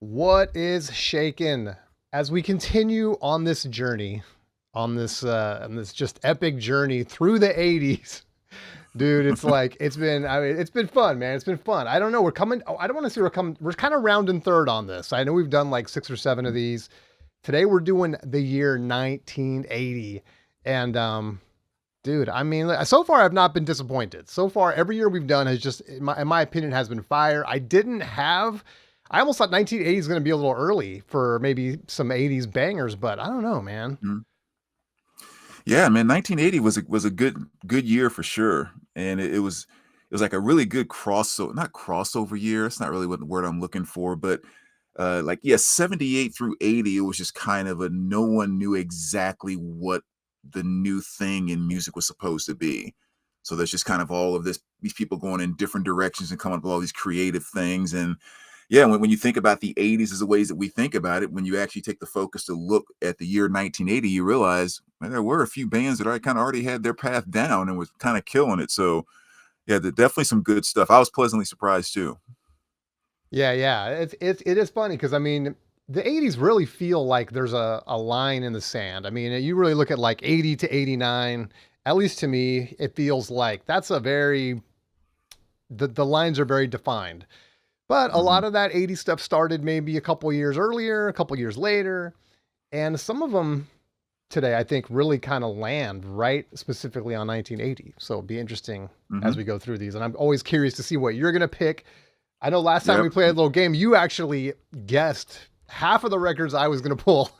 What is shaken as we continue on this journey, on this just epic journey through the 80s? Dude, it's like it's been fun, man. It's been fun. I don't know. We're coming. Oh, I don't want to say we're coming. We're kind of rounding third on this. I know we've done like 6 or 7 of these. Today we're doing the year 1980, and dude, I mean, so far I've not been disappointed. So far, every year we've done has just, in my opinion, has been fire. I almost thought 1980 is going to be a little early for maybe some 80s bangers, but I don't know, man. Mhm. Yeah, man, 1980 was a good year for sure, and it was like a really good not crossover year. It's not really what the word I'm looking for, but like yeah, 78 through 80, it was just kind of a no one knew exactly what the new thing in music was supposed to be. So there's just kind of all of these people going in different directions and coming up with all these creative things. And yeah, when you think about the 80s as the ways that we think about it, when you actually take the focus to look at the year 1980, you realize man, there were a few bands that I kind of already had their path down and was kind of killing it. So yeah, definitely some good stuff. I was pleasantly surprised too. Yeah, yeah. It is funny because I mean, the 80s really feel like there's a line in the sand. I mean, you really look at like 80 to 89, at least to me, it feels like that's a very the lines are very defined. But a Hmm. lot of that 80s stuff started maybe a couple years earlier, a couple years later, and some of them today I think really kind of land right specifically on 1980. So it'll be interesting as Hmm. we go through these, and I'm always curious to see what you're going to pick. I know last time Yep. we played a little game, you actually guessed half of the records I was going to pull.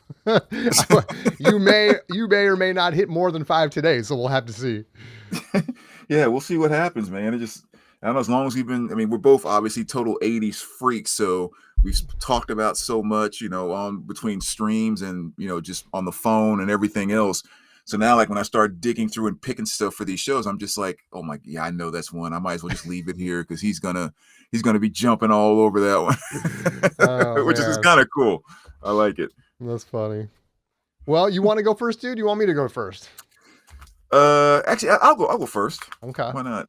You may or may not hit more than 5 today, so we'll have to see. Yeah, we'll see what happens, man. I don't know, as long as I mean, we're both obviously total 80s freaks. So we've talked about so much, on between streams and, just on the phone and everything else. So now, like when I start digging through and picking stuff for these shows, I'm just like, oh my, yeah, I know that's one. I might as well just leave it here because he's gonna be jumping all over that Oh one, which is man, kind of cool. I like it. that's funny. Well, you want to go first, dude? You want me to go first? Actually, I'll go. I'll go first. Okay. Why not?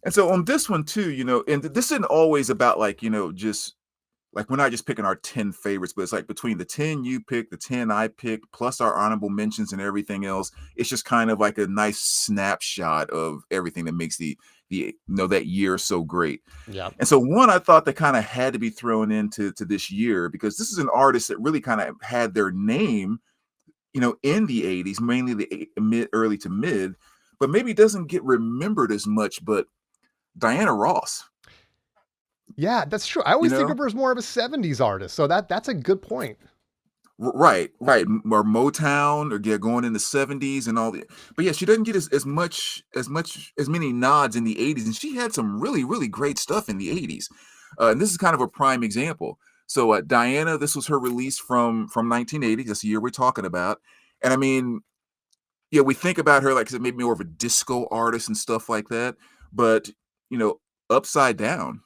And so on this one too, and this isn't always about like, just like we're not just picking our 10 favorites, but it's like between the 10 you pick, the 10 I picked, plus our honorable mentions and everything else. It's just kind of like a nice snapshot of everything that makes that year so great. Yep. And so one I thought that kind of had to be thrown into this year because this is an artist that really kind of had their name, in the 80s, mainly mid early to mid, but maybe doesn't get remembered as much, but Diana Ross, Yeah, that's true. I you always think know? of her as more of a 70s artist, so that's a good point. Right, right. Or Motown, or yeah, going in the 70s and all the but yeah, she doesn't get as many nods in the 80s, and she had some really, really great stuff in the 80s. And this is kind of a prime example. So Diana, this was her release from 1980. That's the year we're talking about. And I mean, yeah, we think about her like maybe more of a disco artist and stuff like that. But you know, Upside Down,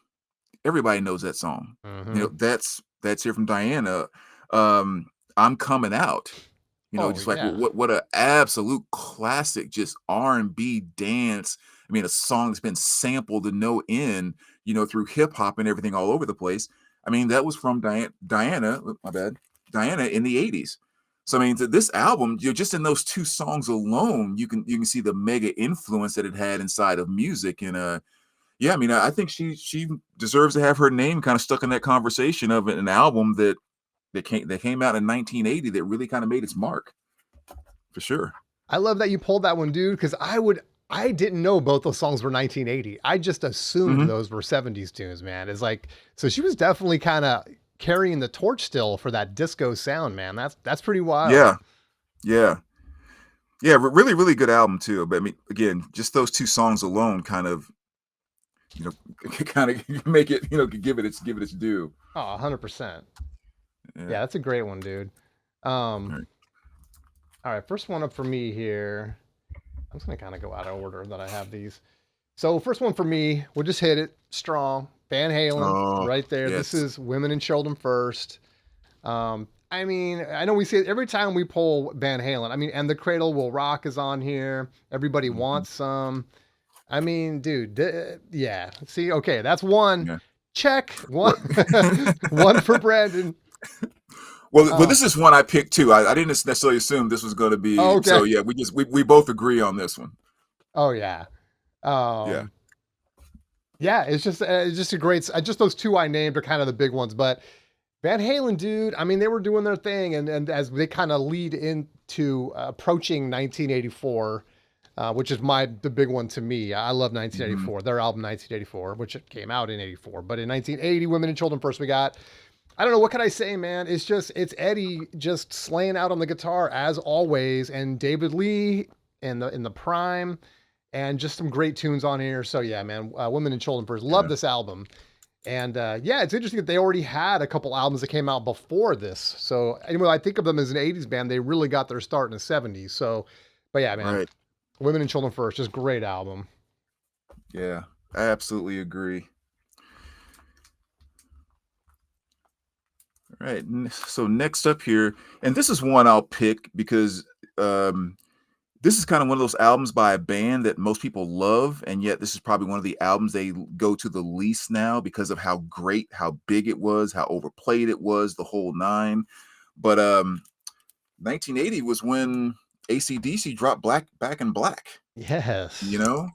everybody knows that song. Hmm. That's here from Diana. Um, I'm Coming Out. Oh Just like yeah. what a absolute classic, just R&B dance. I mean, a song that's been sampled to no end, through hip hop and everything all over the place. I mean, that was from Diana, my bad, Diana in the 80s. So I mean, this album, just in those two songs alone, you can see the mega influence that it had inside of music. And yeah, I mean, I think she deserves to have her name kind of stuck in that conversation of an album that came out in 1980 that really kind of made its mark for sure. I love that you pulled that one, dude, because I didn't know both those songs were 1980. I just assumed Hmm. those were 70s tunes, man. It's like so she was definitely kind of carrying the torch still for that disco sound, man. That's pretty wild. Yeah, yeah, yeah. Really, really good album too. But I mean, again, just those two songs alone you know, kind of make it, give it its due. Oh, 100%. Yeah. Yeah, that's a great one, dude. All Um, right. all right, first one up for me here. I'm just gonna kind of go out of order that I have these. So first one for me, we'll just hit it strong. Van Halen, Oh, right there. This yes. is Women and Children First. I mean, I know we see it every time we pull Van Halen. I mean, and the Cradle Will Rock is on here. Everybody Hmm. wants some. I mean, dude, yeah. See, okay, that's one. Yeah. Check one, What? one for Brandon. Well, Uh, this is one I picked too. I didn't necessarily assume this was going to be. okay. So yeah, we both agree on this one. Oh yeah. Yeah. Um, yeah, it's just a great. Just those two I named are kind of the big ones, but Van Halen, dude. I mean, they were doing their thing, and as they kind of lead into approaching 1984, which is the big one to me. I love Hmm. 1984. Their album 1984, which it came out in '84, but in 1980, Women and Children first. We got. I don't know what can I say, man. It's Eddie just slaying out on the guitar as always, and David Lee in the prime, and just some great tunes on here. So yeah, man. Women and Children first. Love Yeah. this album. And yeah, it's interesting that they already had a couple albums that came out before this. So anyway, I think of them as an 80s band. They really got their start in the 70s. So, but yeah, man, Right. Women and Children First, just great album. Yeah. I absolutely agree. All right. So next up here, and this is one I'll pick because um, this is kind of one of those albums by a band that most people love, and yet this is probably one of the albums they go to the least now because of how great, how big it was, how overplayed it was, the whole nine. But 1980 was when AC/DC dropped Back in Black. You Yes. know,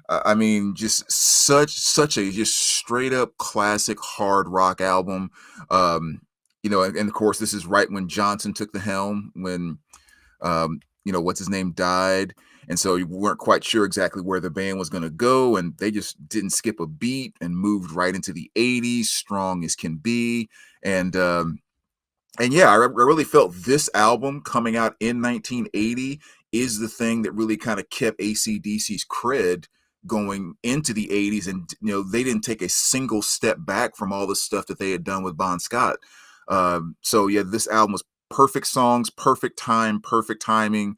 I mean, just such a just straight up classic hard rock album. And of course, this is right when Johnson took the helm, when what's his name died. And so you weren't quite sure exactly where the band was going to go. And they just didn't skip a beat and moved right into the 80s, strong as can be. And, and yeah, I really felt this album coming out in 1980 is the thing that really kind of kept AC/DC's cred going into the 80s. And, they didn't take a single step back from all the stuff that they had done with Bon Scott. So yeah, this album was perfect songs, perfect time, perfect timing.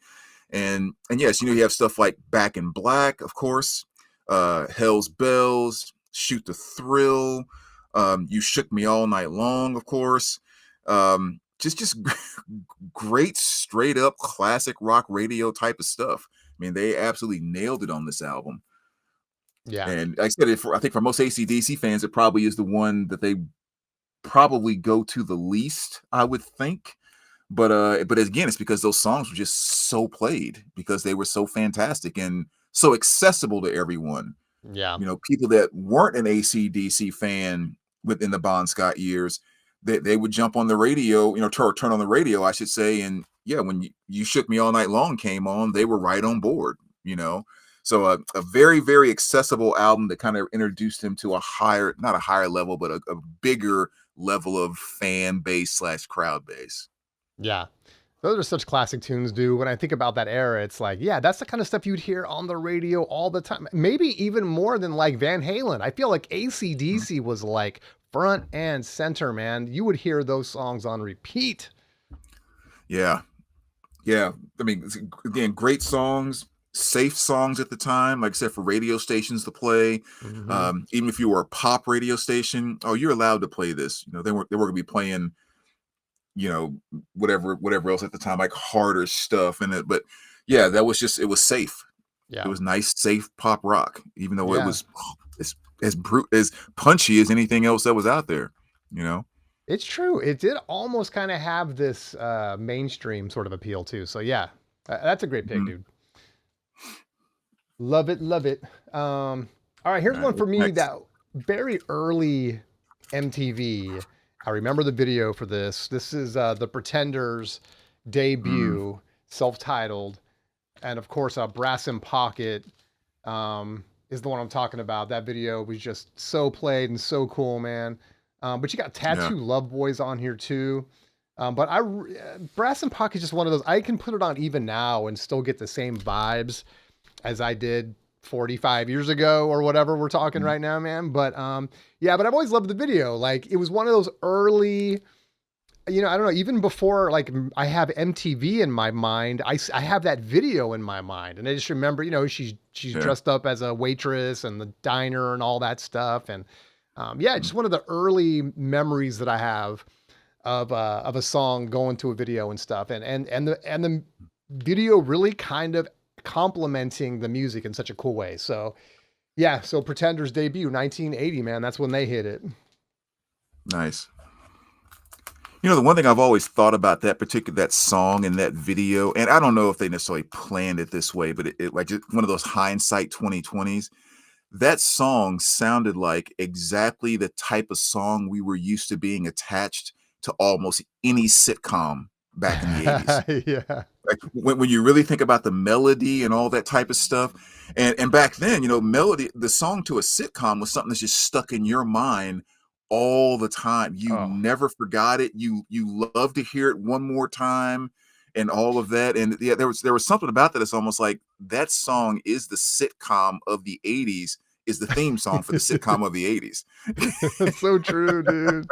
And yes, you have stuff like Back in Black, of course, Hell's Bells, Shoot the Thrill, You Shook Me All Night Long, of course. Just great, straight up classic rock radio type of stuff. I mean, they absolutely nailed it on this album. Yeah. And like I said, I think for most AC/DC fans, it probably is the one that they probably go to the least, I would think. But again, it's because those songs were just so played because they were so fantastic and so accessible to everyone. Yeah. People that weren't an AC/DC fan within the Bon Scott years, they would jump on the radio, turn on the radio, I should say, and yeah, when you Shook Me All Night Long came on, they were right on board. You know, so a very very accessible album that kind of introduced him to a higher, not a higher level, but a bigger level of fan base / crowd base. Yeah. Those are such classic tunes, dude. When I think about that era, it's like, yeah, that's the kind of stuff you'd hear on the radio all the time. Maybe even more than like Van Halen. I feel like Mhm. AC/DC was like front and center, man. You would hear those songs on repeat. Yeah, yeah. I mean, again, great songs, safe songs at the time, like I said, for radio stations to play. Hmm. Even if you were a pop radio station, oh, you're allowed to play this. They were going to be playing, whatever else at the time, like harder stuff in it. But yeah, it was safe. It Yeah. was nice, safe pop rock, even though it Yeah. was as punchy as anything else that was out there. You know. It's true. It did almost kind of have this mainstream sort of appeal too. So yeah, that's a great pick, Mhm. dude. Love it, love it. All right, here's All right, one for what's me next? that very early MTV. I remember the video for this. This is the Pretenders Mm, debut, self-titled, and of course, Brass in Pocket is the one I'm talking about. That video was just so played and so cool, man. But you got yeah. Tattoo Love Boys on here too. But Brass in Pocket is just one of those. I can put it on even now and still get the same vibes as I did 45 years ago or whatever we're talking Mm, right now, man. But yeah, but I've always loved the video. Like it was one of those early, I don't know, even before like I have MTV in my mind, I have that video in my mind. And I just remember, she's yeah. dressed up as a waitress and the diner and all that stuff. And yeah, Mm, just one of the early memories that I have of a song going to a video and stuff. And the video really kind of complementing the music in such a cool way. So Yeah, so Pretenders debut 1980, man. That's when they hit it. Nice. You know, the one thing I've always thought about that song and that video, and I don't know if they necessarily planned it this way, but it like just one of those hindsight 2020s. That song sounded like exactly the type of song we were used to being attached to almost any sitcom back in the 80s. Yeah. Like when you really think about the melody and all that type of stuff. And back then, you know, melody, the song to a sitcom was something that's just stuck in your mind all the time. You Oh. never forgot it. You love to hear it one more time and all of that. And yeah, there was something about that. It's almost like that song is the sitcom of the 80s, is the theme song for the sitcom of the 80s. That's so true, dude.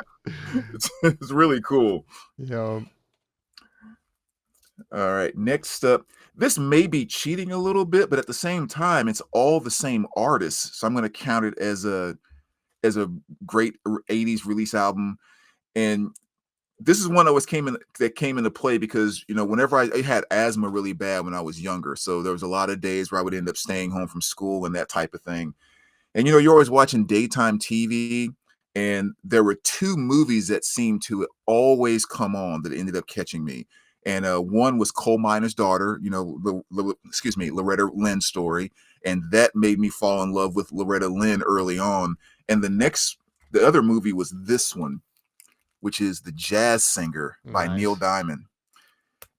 It's really cool. You know, All right, next up, this may be cheating a little bit, but at the same time, it's all the same artists. So I'm going to count it as a great 80s release album. And this is one that came into play because, you know, whenever I had asthma really bad when I was younger. So there was a lot of days where I would end up staying home from school and that type of thing. And you know, you're always watching daytime TV, and there were two movies that seemed to always come on that ended up catching me. And one was Coal Miner's Daughter, you know, excuse me, Loretta Lynn's story, and that made me fall in love with Loretta Lynn early on. And the other movie was this one, which is The Jazz Singer by Neil nice. Diamond.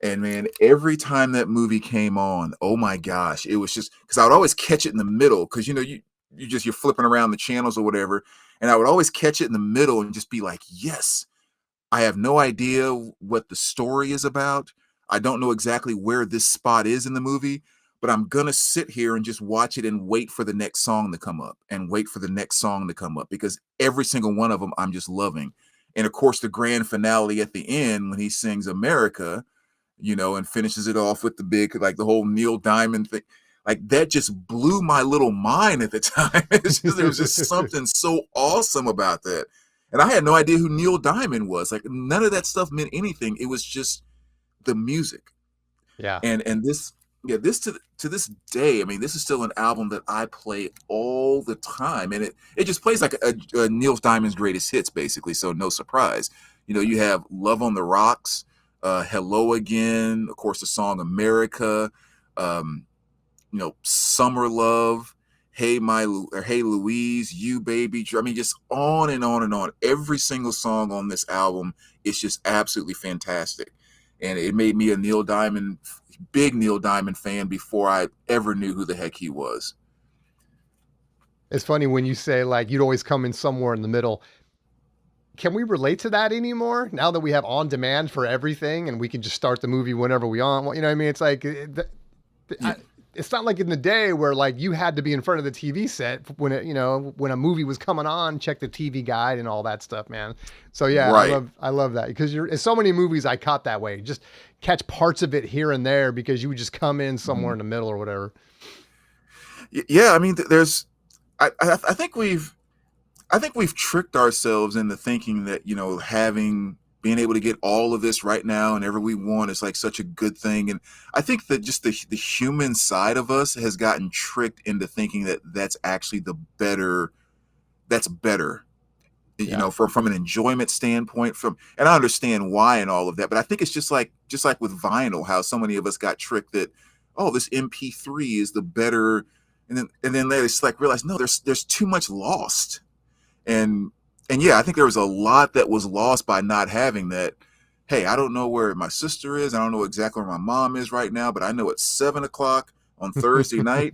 And man, every time that movie came on, oh my gosh, it was just because I would always catch it in the middle because you know you're flipping around the channels or whatever, and I would always catch it in the middle and just be like, yes, I have no idea what the story is about. I don't know exactly where this spot is in the movie, but I'm gonna sit here and just watch it and wait for the next song to come up and wait for the next song to come up because every single one of them I'm just loving. And of course, the grand finale at the end when he sings America, you know, and finishes it off with the big, like the whole Neil Diamond thing. Like that just blew my little mind at the time. There was just something so awesome about that. And I had no idea who Neil Diamond was. Like none of that stuff meant anything. It was just the music. Yeah. And this, yeah, this to this day, I mean, this is still an album that I play all the time. And it just plays like a Neil Diamond's greatest hits, basically. So no surprise. You know, you have Love on the Rocks, Hello Again, of course, the song America, um, you know, Summer Love, Hey Louise, You Baby. I mean, just on and on and on. Every single song on this album is just absolutely fantastic. And it made me a big Neil Diamond fan before I ever knew who the heck he was. It's funny when you say like you'd always come in somewhere in the middle. Can we relate to that anymore now that we have on demand for everything and we can just start the movie whenever we want? You know what I mean? It's like Yeah, it's not like in the day where like you had to be in front of the TV set when it, you know, when a movie was coming on, check the TV guide and all that stuff, man. So yeah, right. I love that because you're in so many movies I caught that way. Just catch parts of it here and there because you would just come in somewhere Mhm. in the middle or whatever. Yeah, I mean, there's, I think we've tricked ourselves into thinking that, you know, being able to get all of this right now and ever we want is like such a good thing. And I think that just the human side of us has gotten tricked into thinking that that's actually that's better, you Yeah. know, from an enjoyment standpoint, and I understand why and all of that, but I think it's just like with vinyl, how so many of us got tricked that, oh, this MP3 is the better, and then they just like realize, no, there's too much lost. And yeah, I think there was a lot that was lost by not having that. Hey, I don't know where my sister is. I don't know exactly where my mom is right now, but I know at 7 o'clock on Thursday night,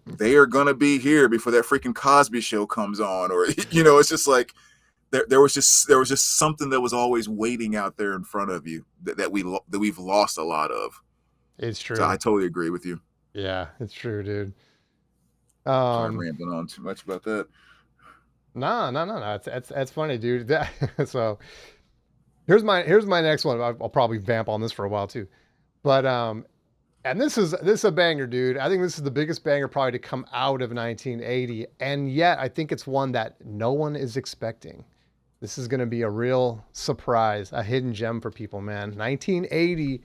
they are gonna be here before that freaking Cosby show comes on. Or you know, it's just like there was just something that was always waiting out there in front of you that we've lost a lot of. It's So I true. totally agree with you. Yeah, it's true, dude. Sorry, I'm Um, rambling on too much about that. no, no, no, no. It's funny, dude. So here's my next one. I'll probably vamp on this for a while too. But and this is a banger, dude. I think this is the biggest banger probably to come out of 1980, and yet I think it's one that no one is expecting. This is going to be a real surprise, a hidden gem for people, man. 1980.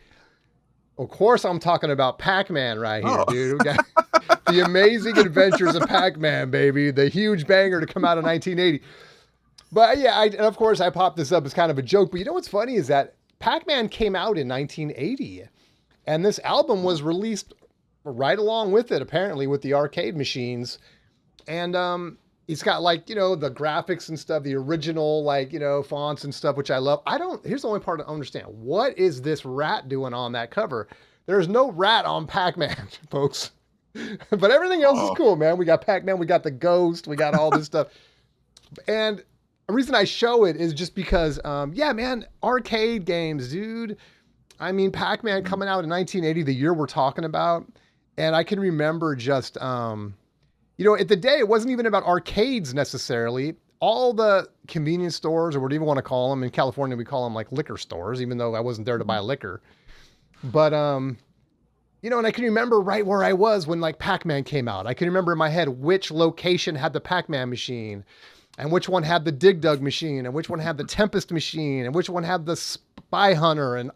Of course, I'm talking about Pac-Man right here, Oh, dude. The Amazing Adventures of Pac-Man, baby. The huge banger to come out in 1980. But yeah, and of course I popped this up as kind of a joke. But you know what's funny is that Pac-Man came out in 1980. And this album was released right along with it, apparently, with the arcade machines. And it's got like, the graphics and stuff, the original, like, fonts and stuff, which I love. Here's the only part I don't understand. What is this rat doing on that cover? There's no rat on Pac-Man, folks. But everything else is cool, man. We got Pac-Man, we got the ghost, we got all this stuff. And the reason I show it is just because, yeah, man, arcade games, dude. I mean, Pac-Man coming out in 1980, the year we're talking about. And I can remember just, at the day, it wasn't even about arcades necessarily. All the convenience stores, or whatever you want to call them, in California, we call them like liquor stores, even though I wasn't there to buy liquor. But, and I can remember right where I was when like Pac-Man came out. I can remember in my head which location had the Pac-Man machine, and which one had the Dig Dug machine, and which one had the Tempest machine, and which one had the Spy Hunter and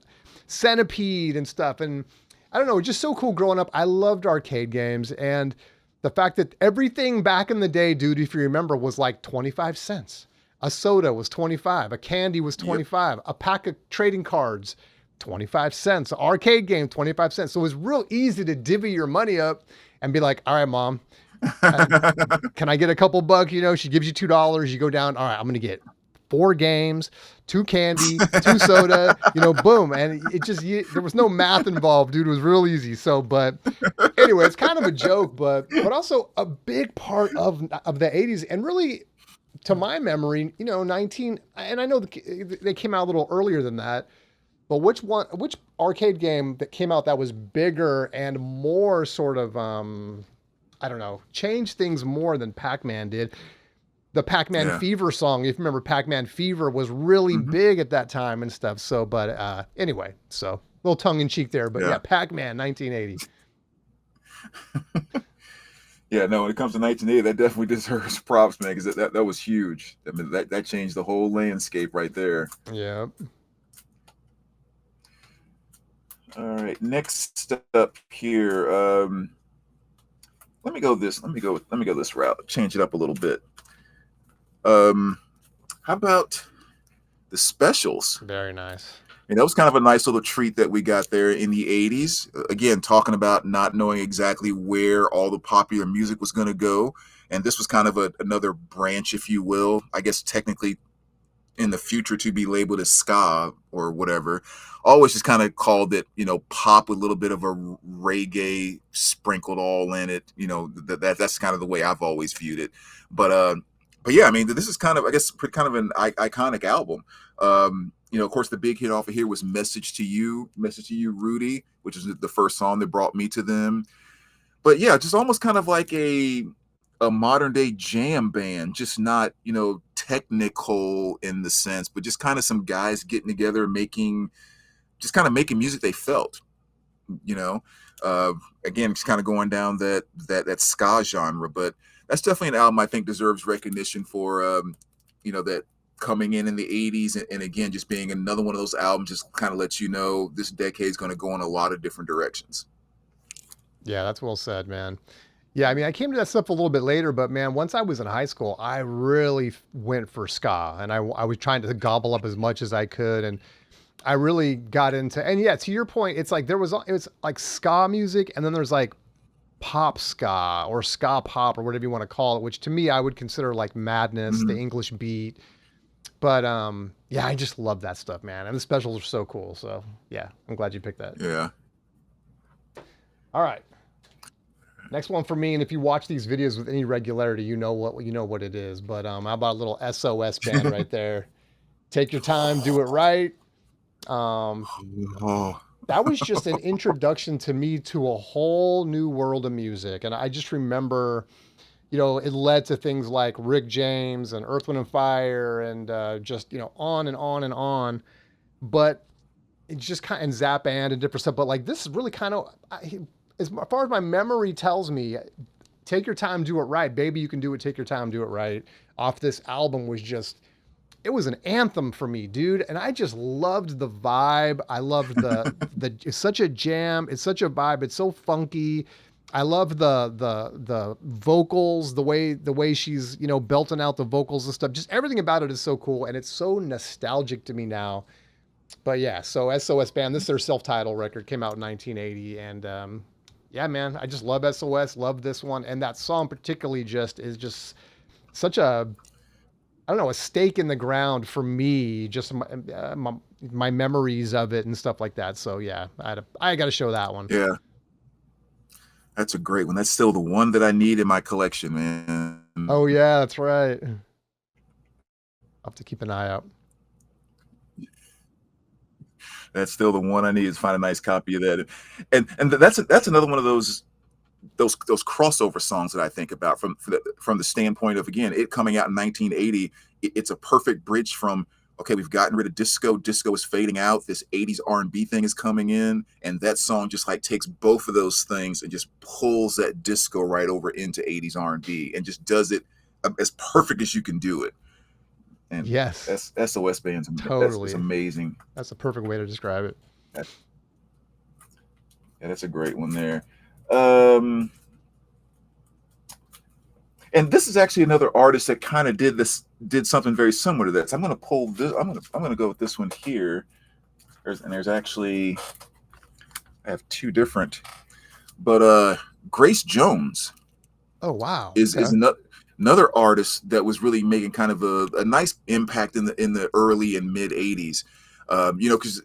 Centipede and stuff. And I don't know, just so cool growing up. I loved arcade games, and the fact that everything back in the day, dude, if you remember, was like 25 cents. A soda was 25, a candy was 25, a pack of trading cards, 25 cents, an arcade game, 25 cents. So it was real easy to divvy your money up and be like, all right, mom, can I get a couple bucks? She gives you $2. You go down. All right, I'm going to get 4 games, 2 candy, 2 soda, boom. And it just, there was no math involved, dude. It was real easy. So, but anyway, it's kind of a joke, but also a big part of the 80s. And really, to my memory, 19, and I know they came out a little earlier than that, but which arcade game that came out that was bigger and more sort of, I don't know, changed things more than Pac-Man did? The Pac-Man Fever song, if you remember, Pac-Man Fever was really big at that time and stuff. So, but anyway, so a little tongue in cheek there, but yeah, Pac-Man 1980. Yeah, no, when it comes to 1980, that definitely deserves props, man, because that was huge. I mean, that changed the whole landscape right there. Yeah. All right, next up here. Let me go this route. Change it up a little bit. How about the specials? Very nice. And that was kind of a nice little treat that we got there in the 80s. Again, talking about not knowing exactly where all the popular music was going to go. And this was kind of another branch, if you will, I guess technically in the future to be labeled as ska or whatever. Always just kind of called it, pop with a little bit of a reggae sprinkled all in it. That's kind of the way I've always viewed it. But yeah, I mean, this is kind of, I guess, kind of an iconic album. Of course, the big hit off of here was Message to You, Rudy, which is the first song that brought me to them. But yeah, just almost kind of like a modern day jam band, just not, technical in the sense, but just kind of some guys getting together, making music they felt, again, just kind of going down that ska genre. But that's definitely an album I think deserves recognition for, that coming in the 80s. And again, just being another one of those albums, just kind of lets you know this decade is going to go in a lot of different directions. Yeah, that's well said, man. Yeah, I mean, I came to that stuff a little bit later, but man, once I was in high school, I really went for ska, and I was trying to gobble up as much as I could, and I really got into, and yeah, to your point, it's like it was like ska music, and then there's like pop ska or ska pop or whatever you want to call it, which to me I would consider like Madness, the English beat. But yeah, I just love that stuff, man, and the specials are so cool. So yeah, I'm glad you picked that. Yeah. All right. Next one for me, and if you watch these videos with any regularity, you know what it is. But how about a little SOS band right there? Take your time, do it right. That was just an introduction to me to a whole new world of music, and I just remember, it led to things like Rick James and Earth, Wind and Fire, and just on and on and on. But it's just kind of, and Zap Band and different stuff. But like this is really kind of. As far as my memory tells me, Take Your Time, Do It Right, Baby You Can Do It, Take Your Time, Do It Right, off this album was just, it was an anthem for me, dude. And I just loved the vibe. I loved it's such a jam. It's such a vibe. It's so funky. I love the vocals, the way she's belting out the vocals and stuff. Just everything about it is so cool, and it's so nostalgic to me now. But yeah, so SOS Band, this is their self-titled record, came out in 1980, and yeah, man, I just love SOS, love this one, and that song particularly just is just such a I don't know, a stake in the ground for me, just my memories of it and stuff like that. So yeah, I got to show that one. Yeah, that's a great one. That's still the one that I need in my collection, Oh man. yeah, that's right. I'll have to keep an eye out. That's still the one I need is find a nice copy of that. And that's another one of those crossover songs that I think about from the standpoint of, again, it coming out in 1980. It's a perfect bridge from, okay, we've gotten rid of disco. Disco is fading out. This 80s R&B thing is coming in, and that song just like takes both of those things and just pulls that disco right over into 80s R&B and just does it as perfect as you can do it. And Yes, SOS Band's that's totally. amazing. That's a perfect way to describe it. That, yeah, that's a great one there. Um, and this is actually another artist that kind of did something very similar to this. I'm gonna pull this. I'm gonna go with this one here. There's actually, I have two different, but Grace Jones Oh wow. is Okay. another artist that was really making kind of a nice impact in the early and mid 80s. Because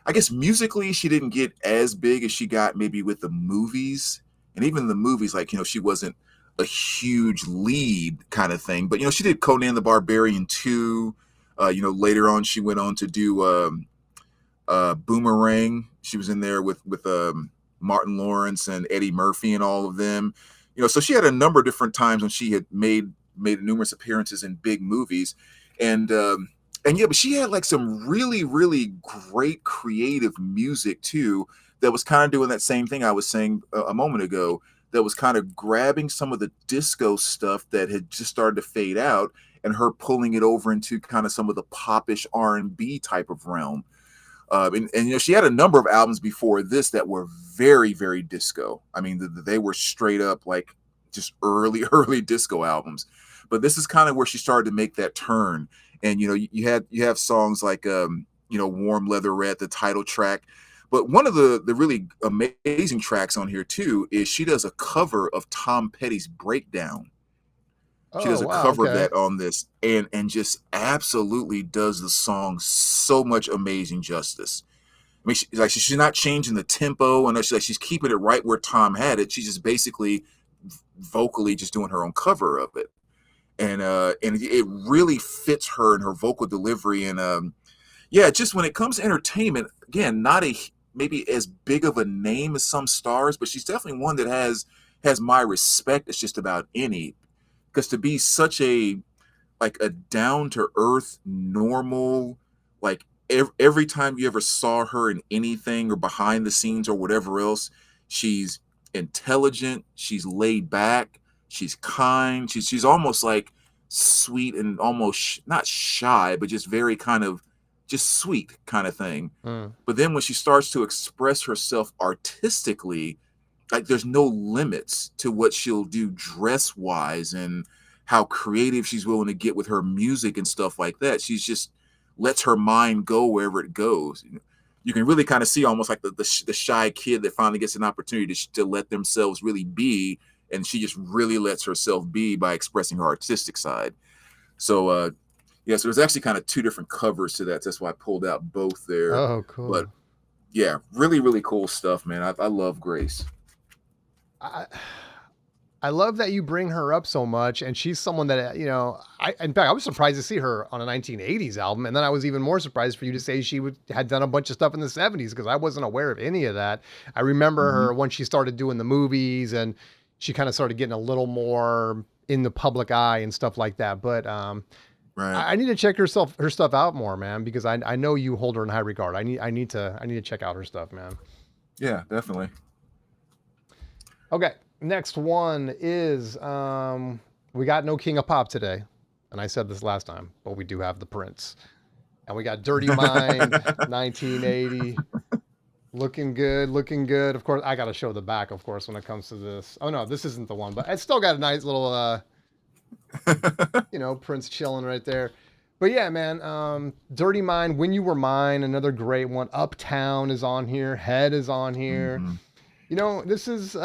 I guess musically she didn't get as big as she got maybe with the movies, and even the movies, like, she wasn't a huge lead kind of thing, but she did Conan the Barbarian 2. Later on she went on to do Boomerang. She was in there with Martin Lawrence and Eddie Murphy and all of them. So she had a number of different times when she had made numerous appearances in big movies, and yeah, but she had like some really, really great creative music too. That was kind of doing that same thing I was saying a moment ago. That was kind of grabbing some of the disco stuff that had just started to fade out, and her pulling it over into kind of some of the popish R&B type of realm. And she had a number of albums before this that were very, very disco. I mean, they were straight up like just early, early disco albums. But this is kind of where she started to make that turn. And you have songs like Warm Leatherette, the title track. But one of the really amazing tracks on here too is she does a cover of Tom Petty's Breakdown. She Oh does a wow. cover of Okay. that on this, and just absolutely does the song so much amazing justice. I mean, she's not changing the tempo, and she's keeping it right where Tom had it. She's just basically vocally just doing her own cover of it, and it really fits her and her vocal delivery. And yeah, just when it comes to entertainment, again, not a maybe as big of a name as some stars, but she's definitely one that has my respect as just about any, because to be such a like a down to earth, normal, like every time you ever saw her in anything or behind the scenes or whatever else, she's intelligent, she's laid back, she's kind, she's almost like sweet and almost not shy, but just very kind of just sweet kind of thing. Mm. But then when she starts to express herself artistically, like there's no limits to what she'll do dress wise and how creative she's willing to get with her music and stuff like that. She's just lets her mind go wherever it goes. You can really kind of see almost like the shy kid that finally gets an opportunity to let themselves really be, and she just really lets herself be by expressing her artistic side. So yeah, so there's actually kind of two different covers to that. That's why I pulled out both there. Oh But cool. yeah, really, really cool stuff, man. I love Grace. I I love that you bring her up so much, and she's someone that I in fact I was surprised to see her on a 1980s album, and then I was even more surprised for you to say had done a bunch of stuff in the 70s because I wasn't aware of any of that. I remember Mm-hmm. her when she started doing the movies, and she kind of started getting a little more in the public eye and stuff like that. But Right. I need to check her stuff out more, man, because I know you hold her in high regard. I need to check out her stuff, man. Yeah, definitely. Okay, next one is we got no King of Pop today, and I said this last time, but we do have the Prince, and we got Dirty Mind, 1980. Looking good, looking good. Of course, I got to show the back, of course, when it comes to this. Oh no, this isn't the one, but it's still got a nice little, Prince chilling right there. But yeah, man, Dirty Mind, When You Were Mine, another great one. Uptown is on here. Head is on here. Mhm. This is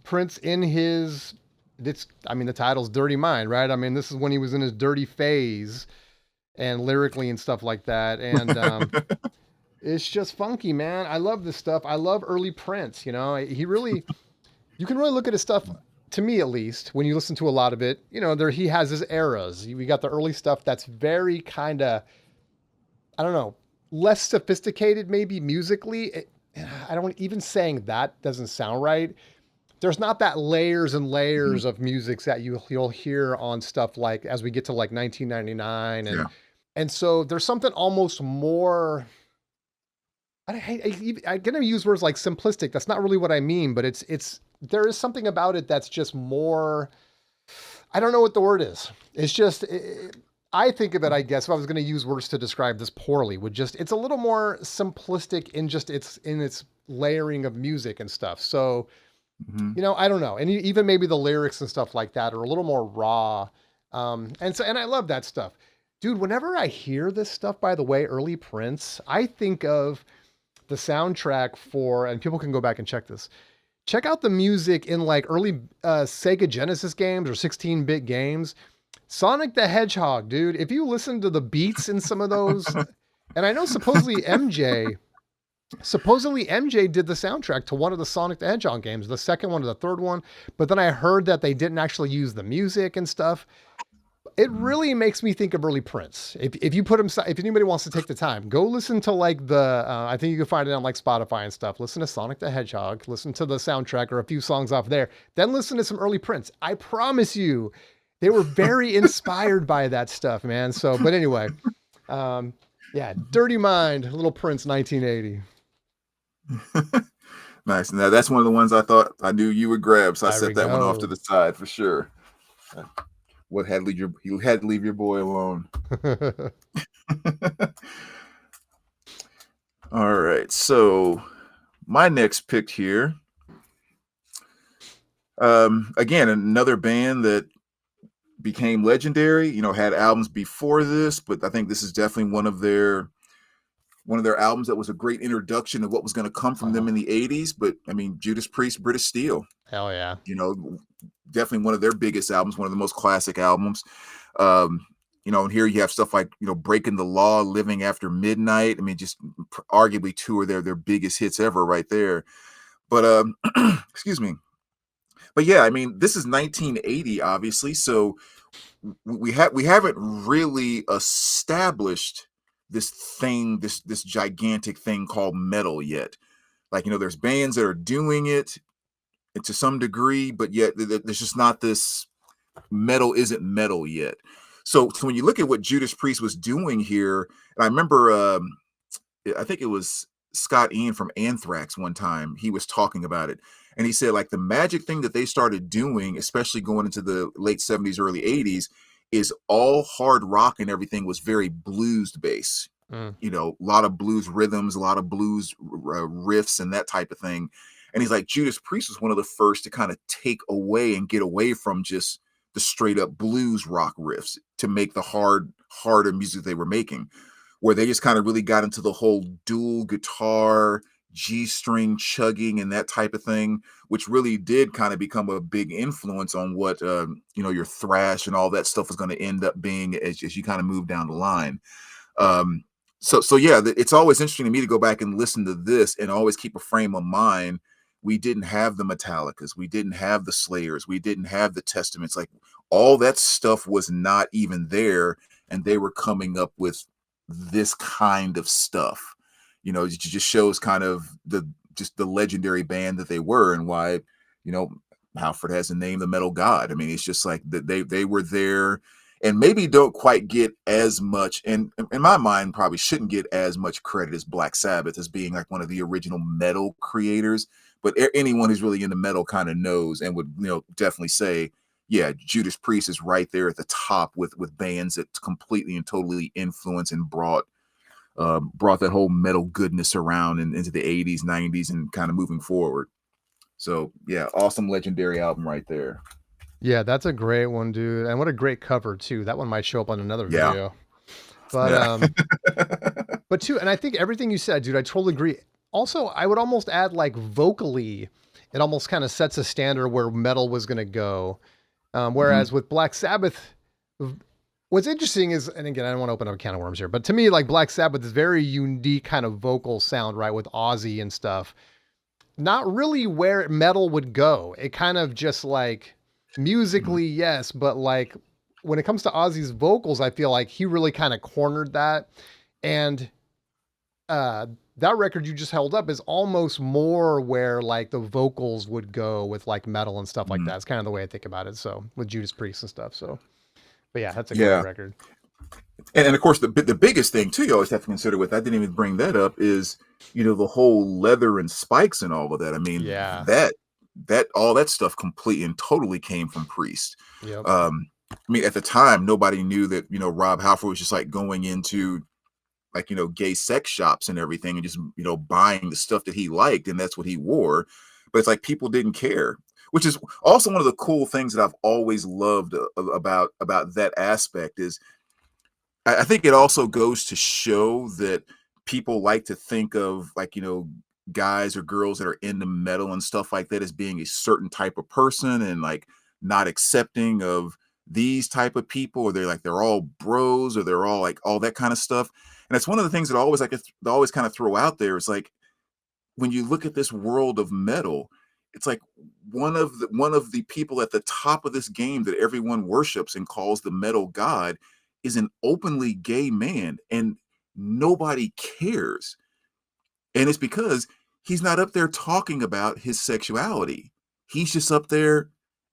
Prince in his. The title's Dirty Mind, right? I mean, this is when he was in his dirty phase and lyrically and stuff like that. And it's just funky, man. I love this stuff. I love early Prince. You can really look at his stuff, to me at least, when you listen to a lot of it. He has his eras. We got the early stuff that's very kind of, I don't know, less sophisticated maybe musically. I don't even saying that doesn't sound right. There's not that layers and Mhm. layers of music that you'll hear on stuff like as we get to like 1999 Yeah. and so there's something almost more. I'm gonna use words like simplistic. That's not really what I mean, but it's there is something about it that's just more. I don't know what the word is. It's just I think of it. I guess if I was gonna use words to describe this poorly, would just it's a little more simplistic in just its layering of music and stuff. So Mhm. I don't know, and even maybe the lyrics and stuff like that are a little more raw. And I love that stuff, dude. Whenever I hear this stuff, by the way, early Prince, I think of the soundtrack for, and people can go back and check this. Check out the music in like early Sega Genesis games or 16-bit games. Sonic the Hedgehog, dude. If you listen to the beats in some of those, and I know supposedly MJ did the soundtrack to one of the Sonic the Hedgehog games, the second one or the third one, but then I heard that they didn't actually use the music and stuff. It Mhm. really makes me think of early Prince. If you put him, if anybody wants to take the time, go listen to like I think you can find it on like Spotify and stuff. Listen to Sonic the Hedgehog, listen to the soundtrack or a few songs off there, then listen to some early Prince. I promise you, they were very inspired by that stuff, man. So, but anyway, um, yeah, Dirty Mind, Little Prince, 1980. Nice. Now that's one of the ones I thought I knew you would grab, so I There we set that one off to go. the side for sure. Uh, What had leave your you had to leave your boy alone. All right. So my next pick here, again, another band that became legendary, had albums before this, but I think this is definitely one of their albums that was a great introduction of what was going to come from them Oh, in the 80s. But I mean, Judas Priest, British Steel, hell yeah. you know, definitely one of their biggest albums, one of the most classic albums. Um, and here you have stuff like, Breaking the Law, Living After Midnight. I mean, just arguably two of their biggest hits ever right there. But excuse me. But yeah, I mean, this is 1980, obviously. So we haven't really established this gigantic thing called metal yet. Like, there's bands that are doing it to some degree, but yet there's just not this metal isn't metal yet. So when you look at what Judas Priest was doing here, and I remember I think it was Scott Ian from Anthrax one time, he was talking about it. And he said, like, the magic thing that they started doing, especially going into the late 70s, early 80s, is all hard rock and everything was very blues based. Mm. A lot of blues rhythms, a lot of blues riffs, and that type of thing. And he's like, Judas Priest was one of the first to kind of take away and get away from just the straight up blues rock riffs to make the harder music they were making, where they just kind of really got into the whole dual guitar, G string chugging, and that type of thing, which really did kind of become a big influence on what your thrash and all that stuff was going to end up being as you kind of move down the line. Um, so yeah, it's always interesting to me to go back and listen to this and always keep a frame of mind. We didn't have the Metallicas, we didn't have the Slayers, we didn't have the Testaments. Like, all that stuff was not even there, and they were coming up with this kind of stuff. It just shows kind of the legendary band that they were, and why you know Halford has the name the Metal God. I mean, it's just like that they were there, and maybe don't quite get as much, and in my mind probably shouldn't get as much credit as Black Sabbath as being like one of the original metal creators. But anyone who's really into metal kind of knows and would definitely say, yeah, Judas Priest is right there at the top with bands that completely and totally influenced and brought brought that whole metal goodness around and into the 80s, 90s, and kind of moving forward. So yeah, awesome legendary album right there. Yeah, that's a great one, dude. And what a great cover too. That one might show up on another Yeah. video. But Yeah. but too, and I think everything you said, dude, I totally agree. Also, I would almost add like vocally, it almost kind of sets a standard where metal was gonna go. Hmm. Whereas with Black Sabbath, what's interesting is, and again, I don't want to open up a can of worms here, but to me, like Black Sabbath is very unique kind of vocal sound, right? With Ozzy and stuff. Not really where metal would go. It kind of just like musically, yes, but like when it comes to Ozzy's vocals, I feel like he really kind of cornered that. And uh that record you just held up is almost more where like the vocals would go with like metal and stuff like Hmm. that. It's kind of the way I think about it. So with Judas Priest and stuff. So, but yeah, that's a great Yeah. record. And of course, the biggest thing too, you always have to consider with, I didn't even bring that up, is, the whole leather and spikes and all of that. I mean, Yeah. that all that stuff completely and totally came from Priest. Yep. I mean, at the time, nobody knew that, Rob Halford was just like going into, like, gay sex shops and everything, and just, buying the stuff that he liked, and that's what he wore. But it's like people didn't care, which is also one of the cool things that I've always loved about that aspect. Is I think it also goes to show that people like to think of, like, guys or girls that are into metal and stuff like that as being a certain type of person, and like not accepting of these type of people, or they're all bros, or they're all like all that kind of stuff. And it's one of the things that I always always kind of throw out there. Is like, when you look at this world of metal, it's like one of the people at the top of this game that everyone worships and calls the metal god is an openly gay man, and nobody cares. And it's because he's not up there talking about his sexuality. He's just up there.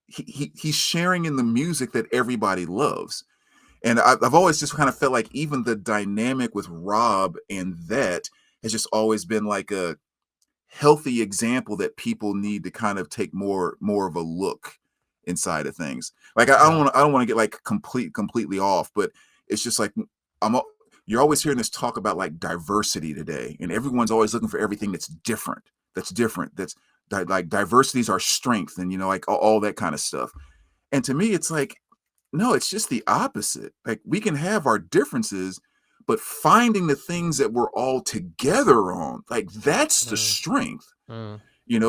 He's sharing in the music that everybody loves. And I've always just kind of felt like even the dynamic with Rob and that has just always been like a healthy example that people need to kind of take more of a look inside of things. Like, Yeah. I don't want to get like completely off, but it's just like, I'm al- you're always hearing this talk about like diversity today, and everyone's always looking for everything that's different. Like diversity is our strength, and like all that kind of stuff. And to me, it's like, no, it's just the opposite. Like, we can have our differences, but finding the things that we're all together on, like, that's the Mm, strength, mm.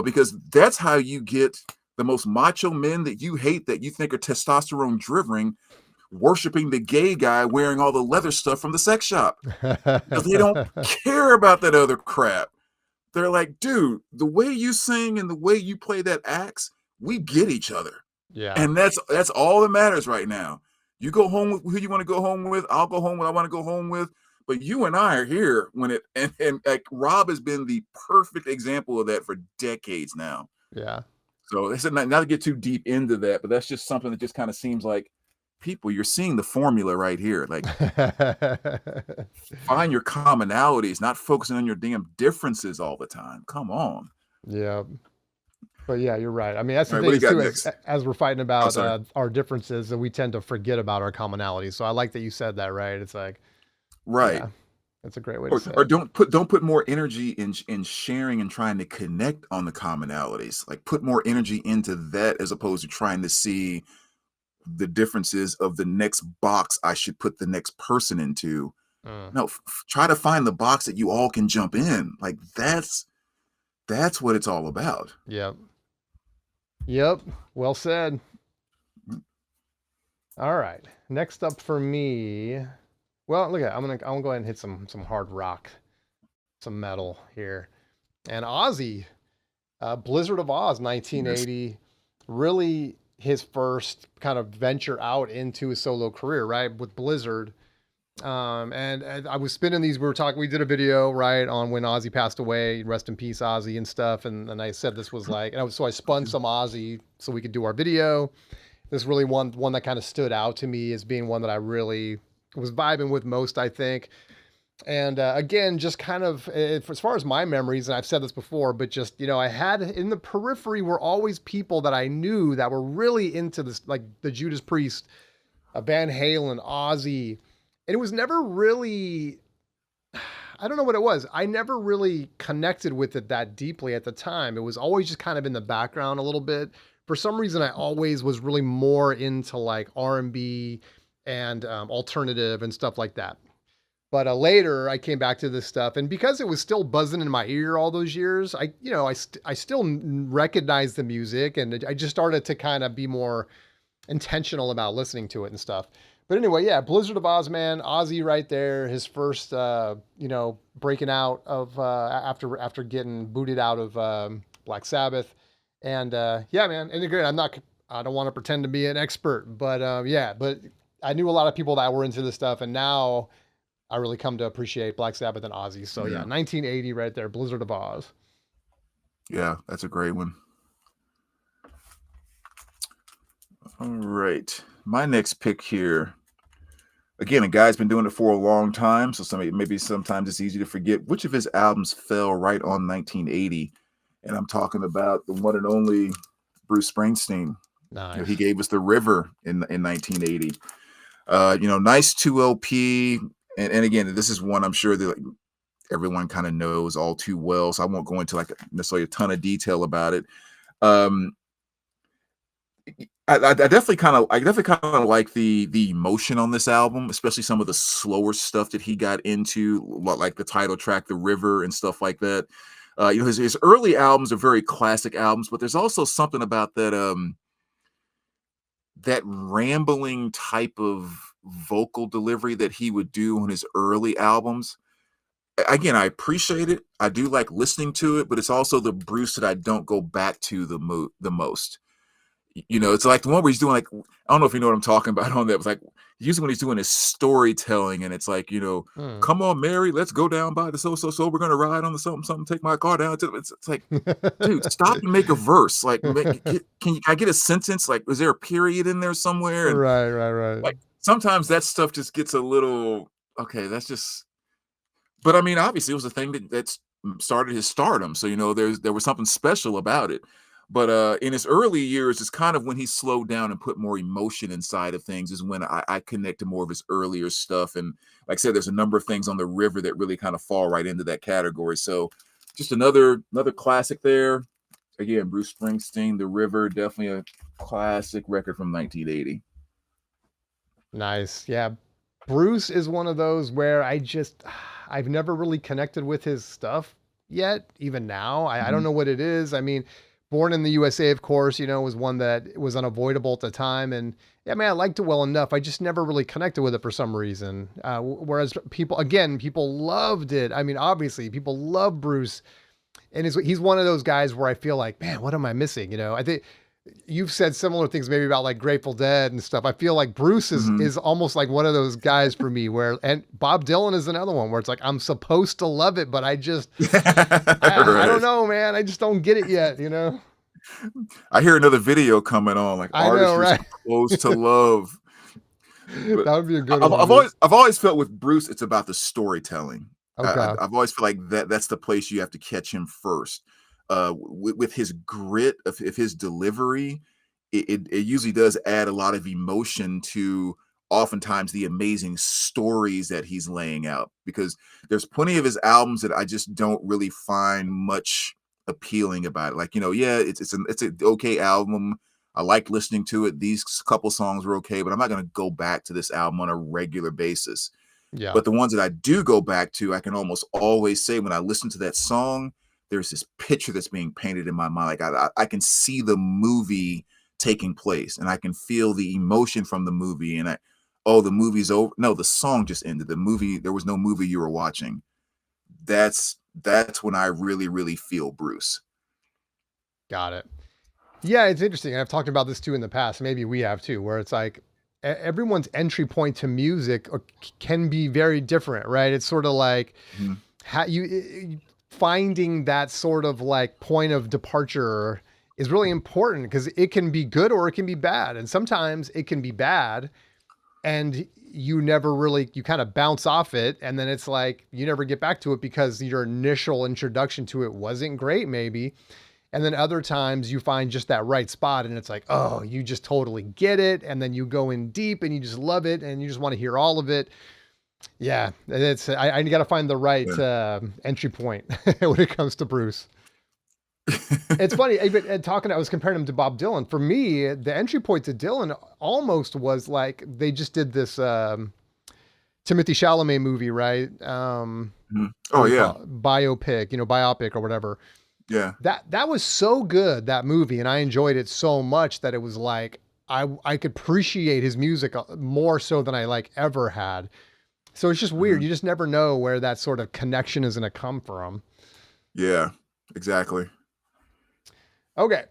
because that's how you get the most macho men that you hate, that you think are testosterone driven, worshiping the gay guy wearing all the leather stuff from the sex shop, because they don't care about that other crap. They're like, dude, the way you sing and the way you play that axe, we get each other. Yeah. And that's all that matters right now. You go home with who you want to go home with. I'll go home with I want to go home with. But you and I are here when it and like Rob has been the perfect example of that for decades now. Yeah. So they said not to get too deep into that, but that's just something that just kind of seems like, people, you're seeing the formula right here. Like, find your commonalities, not focusing on your damn differences all the time. Come on. Yeah. But yeah, you're right. I mean, that's All the right, what thing do you is got too, as next? as we're fighting Oh, about sorry. our differences, that we tend to forget about our commonalities. So I like that you said that, right? It's like, Right. yeah, that's a great way to or say or it. don't put more energy in sharing and trying to connect on the commonalities. Like, put more energy into that as opposed to trying to see the differences of the next box I should put the next person into. Mm. No, try to find the box that you all can jump in. Like, that's what it's all about. Yep. Yep. Well said. All right. Next up for me. Well, look at I'm gonna go ahead and hit some hard rock, some metal here. And Ozzy, Blizzard of Oz, Yes. 1980, really his first kind of venture out into his solo career, right? With Blizzard. And I was spinning these. We did a video, right, on when Ozzy passed away, rest in peace, Ozzy, and stuff. And I said this was like, so I spun some Ozzy so we could do our video. This really one that kind of stood out to me as being one that I really was vibing with most, I think. And again, just kind of as far as my memories, and I've said this before, but just, I had in the periphery were always people that I knew that were really into this, like the Judas Priest, Van Halen, Ozzy. And it was never really, I don't know what it was. I never really connected with it that deeply at the time. It was always just kind of in the background a little bit. For some reason, I always was really more into like R&B and alternative and stuff like that. But later, I came back to this stuff, and because it was still buzzing in my ear all those years, I still recognized the music, and I just started to kind of be more intentional about listening to it and stuff. But anyway, yeah, Blizzard of Oz, man, Ozzy right there, his first, breaking out of after getting booted out of Black Sabbath, and yeah, man, and again, I don't want to pretend to be an expert, but yeah, but I knew a lot of people that were into this stuff, and now I really come to appreciate Black Sabbath and Ozzy. So yeah, Yeah. 1980 right there, Blizzard of Oz. Yeah, that's a great one. All right. My next pick here. Again, a guy's been doing it for a long time, so maybe sometimes it's easy to forget which of his albums fell right on 1980. And I'm talking about the one and only Bruce Springsteen. He Nice. gave us The River in 1980. Nice 2 LP. And again, this is one I'm sure that everyone kind of knows all too well, so I won't go into like necessarily a ton of detail about it. Um, I definitely kind of like the emotion on this album, especially some of the slower stuff that he got into, like the title track, "The River" and stuff like that. His early albums are very classic albums, but there's also something about that rambling type of vocal delivery that he would do on his early albums. Again, I appreciate it. I do like listening to it, but it's also the Bruce that I don't go back to the most. It's like the one where he's doing like, I don't know if you know what I'm talking about on that. It's like usually when he's doing his storytelling and it's like, Hmm. come on, Mary, let's go down by the so. We're gonna ride on the something something. Take my car down. It's like, dude, stop and make a verse. Like, can I get a sentence? Like, is there a period in there somewhere? And Right, right, right. like sometimes that stuff just gets a little okay. That's just. But I mean, obviously, it was a thing that started his stardom. So there was something special about it. But in his early years, it's kind of when he slowed down and put more emotion inside of things. Is when I connect to more of his earlier stuff. And like I said, there's a number of things on the river that really kind of fall right into that category. So just another classic there. Again, Bruce Springsteen, The River, definitely a classic record from 1980. Nice. Yeah. Bruce is one of those where I've never really connected with his stuff yet, even now. I don't Mhm. know what it is. I mean, Born in the USA, of course, was one that was unavoidable at the time. And yeah, man, I liked it well enough. I just never really connected with it for some reason. Whereas people loved it. I mean, obviously, people love Bruce. And he's one of those guys where I feel like, man, what am I missing? I think you've said similar things maybe about like Grateful Dead and stuff. I feel like Bruce is Mhm. is almost like one of those guys for me where, and Bob Dylan is another one where it's like I'm supposed to love it, but I don't Right. know, man. I just don't get it yet. I hear another video coming on, like I know, artists you're right? supposed to love. That But would be a good I've, one, I've dude. always I've always felt with Bruce, it's about the storytelling. Okay. I've always felt like that's the place you have to catch him first. With his grit of his delivery, it usually does add a lot of emotion to oftentimes the amazing stories that he's laying out. Because there's plenty of his albums that I just don't really find much appealing about it. Like yeah, it's an okay album. I like listening to it. These couple songs were okay, but I'm not going to go back to this album on a regular basis. Yeah. But the ones that I do go back to, I can almost always say when I listen to that song, there's this picture that's being painted in my mind. Like I can see the movie taking place, and I can feel the emotion from the movie. And oh, the movie's over. No, the song just ended. The movie, there was no movie you were watching. That's when I really, really feel Bruce. Got it. Yeah, it's interesting. I've talked about this too in the past. Maybe we have too, where it's like everyone's entry point to music can be very different, right? It's sort of like Mhm. how finding that sort of like point of departure is really important because it can be good or it can be bad. And sometimes it can be bad and you kind of bounce off it. And then it's like you never get back to it because your initial introduction to it wasn't great, maybe. And then other times you find just that right spot and it's like, oh, you just totally get it. And then you go in deep and you just love it and you just want to hear all of it. Yeah, and I got to find the right Yeah. entry point when it comes to Bruce. It's funny, even talking, I was comparing him to Bob Dylan. For me, the entry point to Dylan almost was like they just did this Timothy Chalamet movie, right? Mhm. What Oh do you yeah, call it? Biopic, biopic or whatever. yeah. That was so good, that movie, and I enjoyed it so much that it was like I could appreciate his music more so than I like ever had. So it's just weird. Mhm. You just never know where that sort of connection is going to come from. Yeah, exactly. Okay.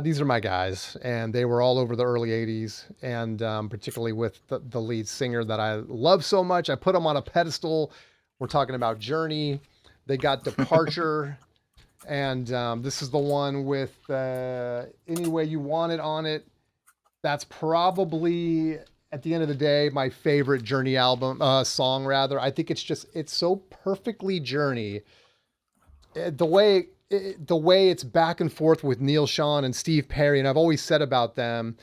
These are my guys, and they were all over the early 80s, and particularly with the lead singer that I love so much. I put them on a pedestal. We're talking about Journey. They got Departure, and this is the one with Any Way You Want It on it. That's probably, at the end of the day, my favorite Journey album, song, rather. I think it's so perfectly Journey. The way it's back and forth with Neil Sean and Steve Perry, and I've always said about them,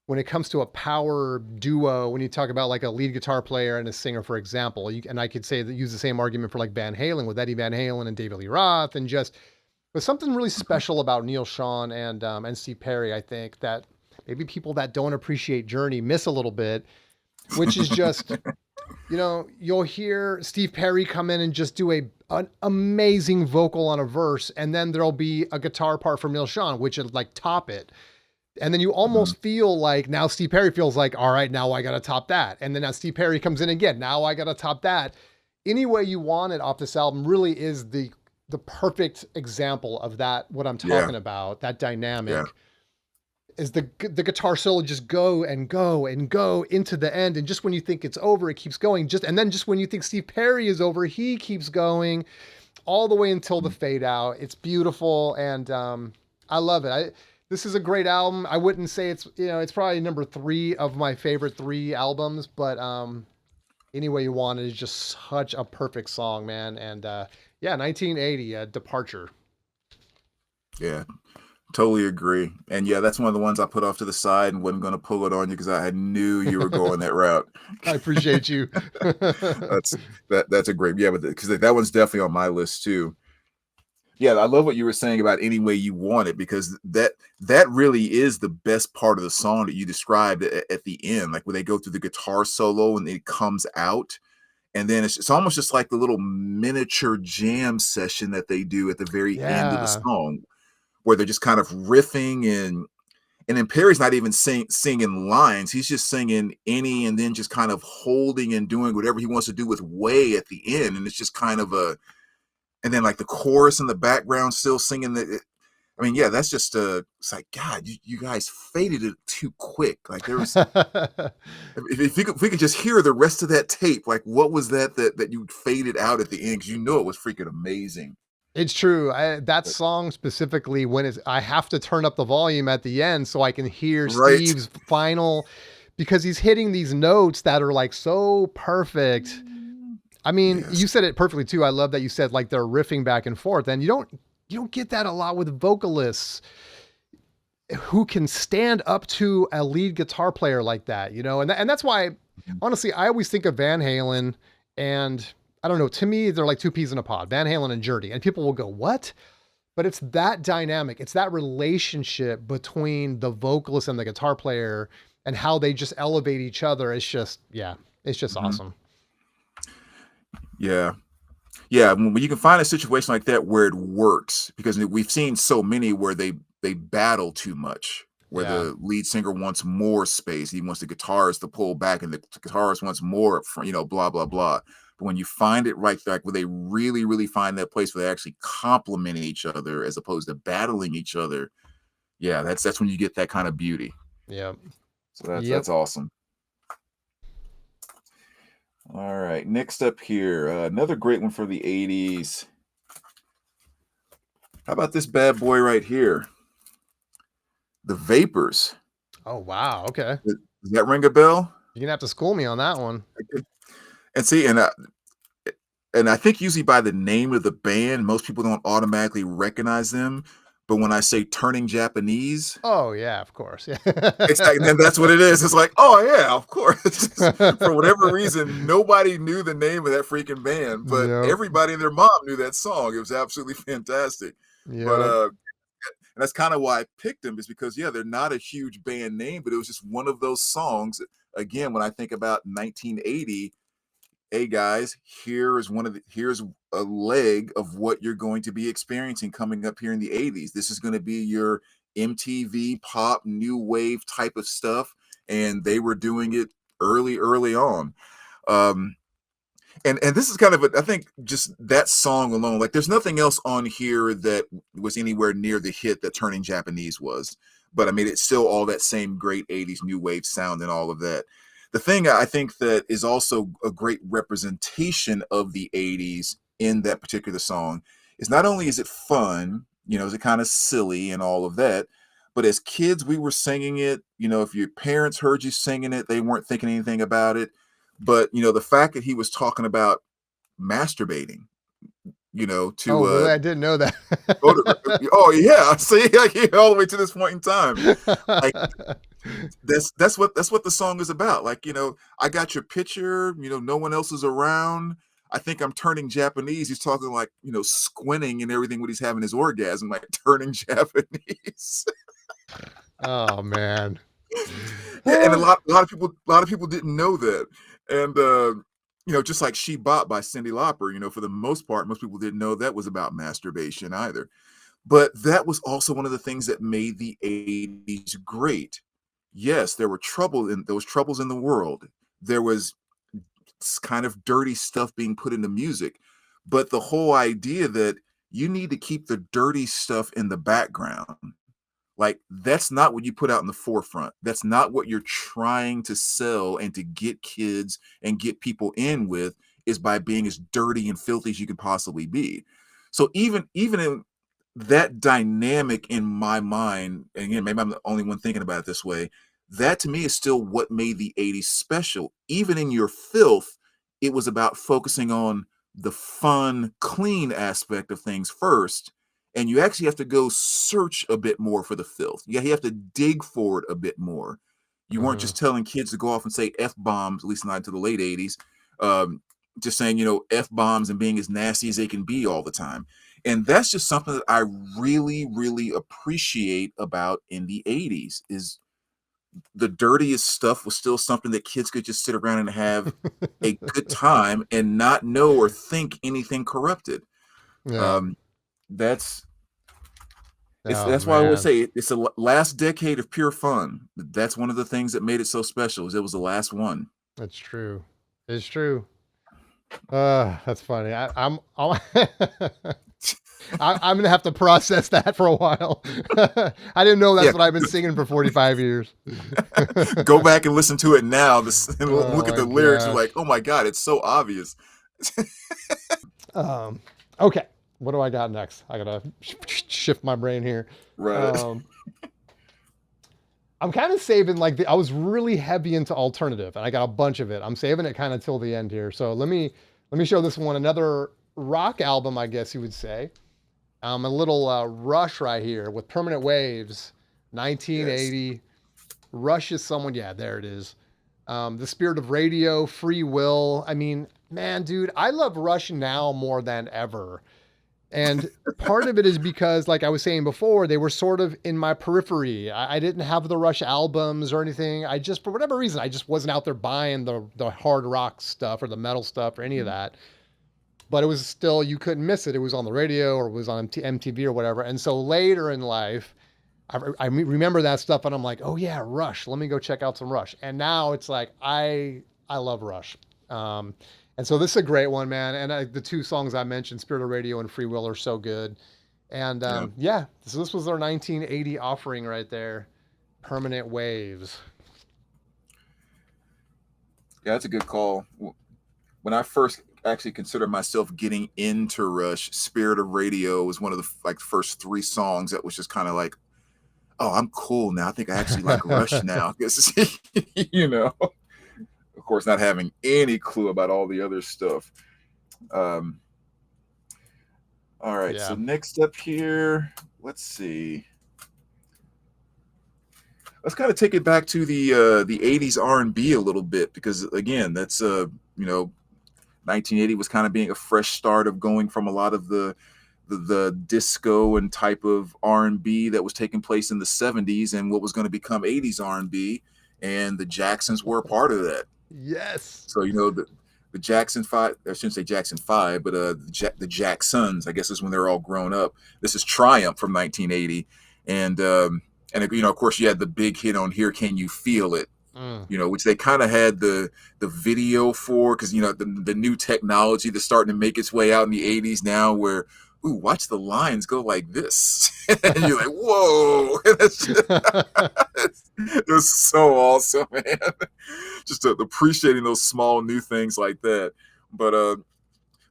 when it comes to a power duo, when you talk about like a lead guitar player and a singer, for example, and I could say that, use the same argument for like Van Halen with Eddie Van Halen and David Lee Roth, and just there's something really Mhm. special about Neil Sean and Steve Perry. I think that maybe people that don't appreciate Journey miss a little bit, which is just, you'll hear Steve Perry come in and just do an amazing vocal on a verse, and then there'll be a guitar part from Neil Sean, which would like top it. And then you Mhm. almost feel like now Steve Perry feels like, all right, now I got to top that. And then now Steve Perry comes in again. Now I got to top that. Any Way You Want It off this album really is the perfect example of that, what I'm Yeah, talking about, that yeah. dynamic is the guitar solo just go and go and go into the end, and just when you think it's over, it keeps going, and then just when you think Steve Perry is over, he keeps going all the way until the Mhm. fade out. It's beautiful, and I love it. This is a great album. I wouldn't say it's probably number 3 of my favorite 3 albums, but Any Way You Want It is just such a perfect song, man. And yeah, 1980, Departure. Yeah, totally agree. And yeah, that's one of the ones I put off to the side and wasn't gonna pull it on you because I knew you were going that route. I appreciate you. That's that's a great, yeah, but because that one's definitely on my list too. Yeah, I love what you were saying about Any Way You Want It because that really is the best part of the song that you described at the end, like when they go through the guitar solo and it comes out, and then it's almost just like the little miniature jam session that they do at the very end of the Yeah. song, where they're just kind of riffing and then Perry's not even singing lines. He's just singing any and then just kind of holding and doing whatever he wants to do with way at the end. And it's just kind of a, and then like the chorus in the background still singing I mean, yeah, that's just it's like, God, you guys faded it too quick. Like there was, if we could just hear the rest of that tape, like what was that you faded out at the end? Cause you know it was freaking amazing. It's true. That But, song specifically, I have to turn up the volume at the end so I can hear right. Steve's final, because he's hitting these notes that are like so perfect. I mean, Yes. you said it perfectly too. I love that you said like they're riffing back and forth, and you don't get that a lot with vocalists who can stand up to a lead guitar player like that, and that's why, Mhm. honestly, I always think of Van Halen, and I don't know, to me, they're like two peas in a pod, Van Halen and Journey, and people will go, what? But it's that dynamic. It's that relationship between the vocalist and the guitar player, and how they just elevate each other. It's just, yeah, it's just Mhm. awesome. Yeah. Yeah, when you can find a situation like that where it works, because we've seen so many where they battle too much, where Yeah. the lead singer wants more space, he wants the guitarist to pull back, and the guitarist wants more up front, blah blah blah. But when you find it right, like where they really, really find that place where they actually complement each other as opposed to battling each other, yeah, that's when you get that kind of beauty. Yep. So that's Yep. awesome. All right, next up here, another great one for the '80s. How about this bad boy right here? The Vapors. Oh, wow. Okay. Does that ring a bell? You're gonna have to school me on that one. And see, and I think usually by the name of the band, most people don't automatically recognize them. but when I say turning Japanese, Oh yeah, of course. Yeah. exactly, and that's what it is. It's like, oh yeah, of course. For whatever reason, nobody knew the name of that freaking band, but Yep. everybody and their mom knew that song. It was absolutely fantastic. But Yep. and that's kind of why I picked them, is because yeah, they're not a huge band name, but it was just one of those songs. Again, when I think about 1980, hey guys, here's a leg of what you're going to be experiencing coming up here in the 80s. This is going to be your MTV pop new wave type of stuff, and they were doing it early on. Um, and this is kind of I think just that song alone, like there's nothing else on here that was anywhere near the hit that Turning Japanese was, but I mean it's still all that same great 80s new wave sound and all of that. The thing I think that is also a great representation of the 80s in that particular song is not only is it fun, is it kind of silly and all of that, but as kids we were singing it. If your parents heard you singing it, they weren't thinking anything about it. But the fact that he was talking about masturbating, Oh, to really? I didn't know that. go to, oh yeah, see, like all the way to this point in time, like that's what the song is about. Like, I got your picture. No one else is around. I think I'm turning Japanese. He's talking like squinting and everything when he's having his orgasm, like turning Japanese. Oh man. Yeah, and a lot of people didn't know that. And just like She Bop by Cyndi Lauper, for the most part, most people didn't know that was about masturbation either. But that was also one of the things that made the 80s great. Yes, there was troubles in the world. There was kind of dirty stuff being put into music, but the whole idea that you need to keep the dirty stuff in the background, like, that's not what you put out in the forefront. That's not what you're trying to sell and to get kids and get people in with, is by being as dirty and filthy as you could possibly be. So even in that dynamic in my mind, and again, maybe I'm the only one thinking about it this way, that to me is still what made the 80s special. Even in your filth, it was about focusing on the fun, clean aspect of things first, and you actually have to go search a bit more for the filth. Yeah, you have to dig for it a bit more. You weren't Mhm. just telling kids to go off and say f bombs, at least not into the late 80s. Just saying, f bombs and being as nasty as they can be all the time. And that's just something that I really, really appreciate about in the 80s is the dirtiest stuff was still something that kids could just sit around and have a good time and not know or think anything corrupted. Yeah. Um, that's Oh that's why I always man. say it's the last decade of pure fun. That's one of the things that made it so special, is it was the last one. That's true. It's true. That's funny. I'm gonna have to process that for a while. I didn't know that's Yeah, what I've been singing for 45 years. go back and listen to it now, and Oh look at my the lyrics. You're gosh. like, oh my god, it's so obvious. Um, okay. What do I got next? I gotta shift my brain here. Right. Um, I'm kind of saving I was really heavy into alternative, and I got a bunch of it. I'm saving it kind of till the end here. So let me show this one, another rock album, I guess you would say. A little Rush right here with Permanent Waves, Yes. 1980. Rush is someone, yeah, there it is. The Spirit of Radio, Free Will. I mean, man, dude, I love Rush now more than ever. And part of it is because, like I was saying before, they were sort of in my periphery. I didn't have the Rush albums or anything. I just, for whatever reason, I just wasn't out there buying the hard rock stuff or the metal stuff or any of Mhm. that. But it was still, you couldn't miss it. It was on the radio or it was on MTV or whatever. And so later in life, I remember that stuff and I'm like, oh yeah, Rush. Let me go check out some Rush. And now it's like I love Rush. Um, and so this is a great one, man. And the two songs I mentioned, Spirit of Radio and Free Will, are so good. And Yeah. yeah, so this was their 1980 offering right there, Permanent Waves. Yeah, that's a good call. When I first actually considered myself getting into Rush, Spirit of Radio was one of the like first three songs that was just kind of like, oh, I'm cool now. I think I actually like Rush now. 'Cause, you know, of course, not having any clue about all the other stuff. Um, all right, so Yeah. next up here. let's see. Let's kind of take it back to the 80s R&B a little bit, because again, that's you know, 1980 was kind of being a fresh start of going from a lot of the disco and type of R&B that was taking place in the 70s and what was going to become 80s R&B, and the Jacksons were a part of that. Yes. So, you know, the Jackson Five, I shouldn't say Jackson Five, but the Jacksons, I guess, is when they're all grown up. This is Triumph from 1980, and you know, of course, you had the big hit on "Here Can You Feel It," Mm. you know, which they kind of had the video for, because you know the new technology that's starting to make its way out in the 80s now, where ooh, watch the lines go like this, and you're like, whoa, it's so awesome, man. Just appreciating those small new things like that. But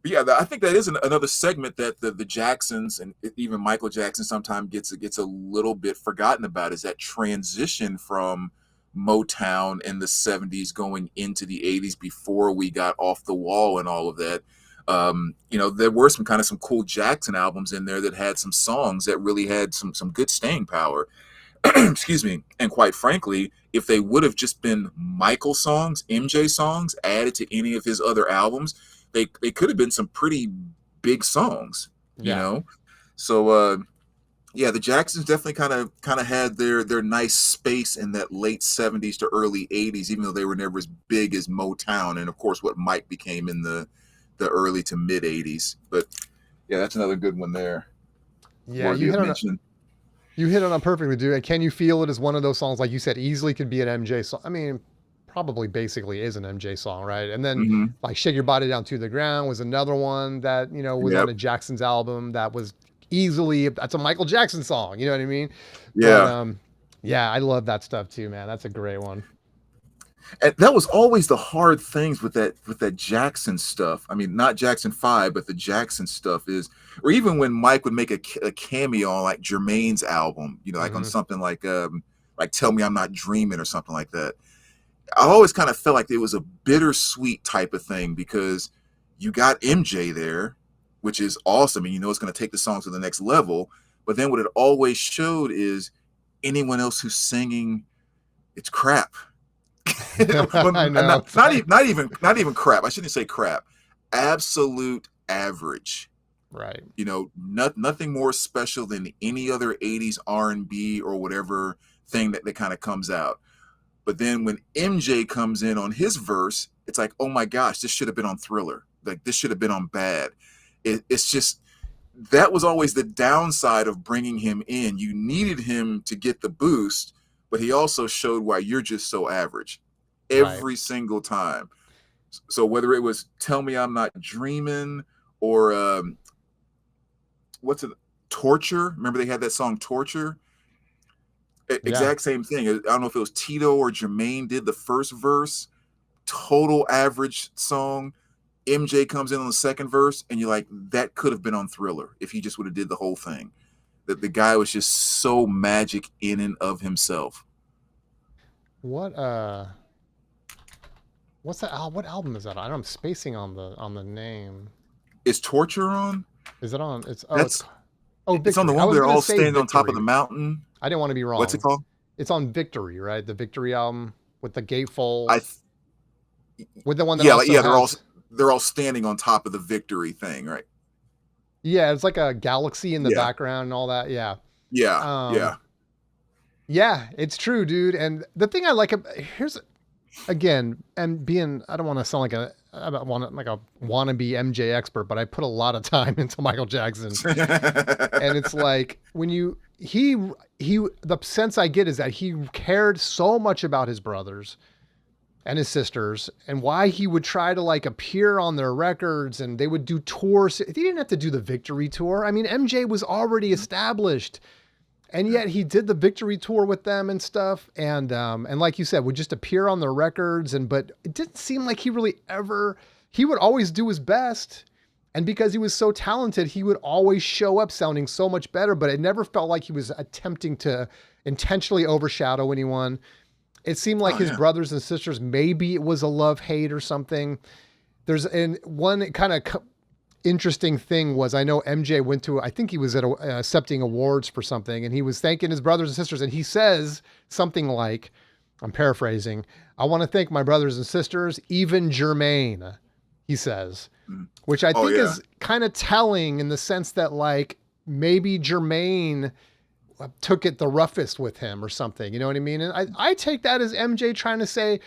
yeah, I think that is another segment that the Jacksons and even Michael Jackson sometimes gets a little bit forgotten about, is that transition from Motown in the 70s going into the 80s before we got Off the Wall and all of that. You know, there were some cool Jackson albums in there that had some songs that really had some good staying power. Excuse me. And quite frankly, if they would have just been Michael songs, MJ songs added to any of his other albums, they could have been some pretty big songs, you Yeah. know. So yeah, the Jacksons definitely kind of had their nice space in that late 70s to early 80s, even though they were never as big as Motown and of course what Mike became in the early to mid 80s. But yeah, that's another good one there, Yeah, worthy of mention. you hit on it perfectly, dude. And Can You Feel It is one of those songs, like you said, easily could be an MJ song. I mean, probably basically is an MJ song, right? And then Mm-hmm. like Shake Your Body Down to the Ground was another one that, you know, was on Yep. a Jackson's album that was easily, that's a Michael Jackson song, you know what I mean? But Yeah. yeah, I love that stuff too, man. That's a great one. And that was always the hard things with that Jackson stuff. I mean, not Jackson Five, but the Jackson stuff is, or even when Mike would make a cameo on like Jermaine's album, you know, like on Hmm. something like "Tell Me I'm Not Dreaming" or something like that. I always kind of felt like it was a bittersweet type of thing, because you got MJ there, which is awesome, and you know it's going to take the song to the next level. But then what it always showed is anyone else who's singing, it's crap. Well, I know. not, It's not, like, not even crap. I shouldn't say crap. Absolute average. right. You know, nothing more special than any other 80s R&B or whatever thing that kind of comes out. But then when MJ comes in on his verse, it's like, oh my gosh, this should have been on Thriller. Like this should have been on Bad. It's just, that was always the downside of bringing him in. You needed him to get the boost, but he also showed why you're just so average Right. every single time. So whether it was "Tell Me I'm Not Dreaming" or what's it, "Torture." Remember they had that song "Torture." Yeah. Exact same thing. I don't know if it was Tito or Jermaine did the first verse. Total average song. MJ comes in on the second verse, and you're like, that could have been on Thriller if he just would have did the whole thing. That the guy was just so magic in and of himself. What what's that what album is that on? I'm spacing on the name. Is Torture on? Is it on? It's oh, That's oh, it's on the Victory. I one where was they're gonna all say standing on top of the Victory. mountain. I didn't want to be What's it wrong. called? It's on Victory, right? The Victory album with the I gatefolds, with the one that Yeah, like, also yeah, has. they're all standing on top of the Victory thing, right? Yeah, it's like a galaxy in the Yeah, background and all that. Yeah. yeah, Um. yeah. Yeah, it's true, dude. And the thing I like, here's again, and being, I don't want to sound like I don't want like a wannabe MJ expert, but I put a lot of time into Michael Jackson. And it's like when the sense I get is that he cared so much about his brothers and his sisters and why he would try to like appear on their records, and they would do tours. He didn't have to do the Victory tour. I mean, MJ was already established, and yet he did the Victory tour with them and stuff. And like you said, would just appear on their records. And but it didn't seem like he really ever. He would always do his best, and because he was so talented, he would always show up sounding so much better. But it never felt like he was attempting to intentionally overshadow anyone. It seemed like Oh his yeah. brothers and sisters, maybe it was a love hate or something. There's and one kind of interesting thing was I know MJ went to, I think he was at accepting awards for something, and he was thanking his brothers and sisters, and he says something like, I'm paraphrasing, I want to thank my brothers and sisters, even Jermaine, he says, Mm. which I Oh think yeah. is kind of telling in the sense that like maybe Jermaine took it the roughest with him or something. You know what I mean? And I take that as MJ trying to say,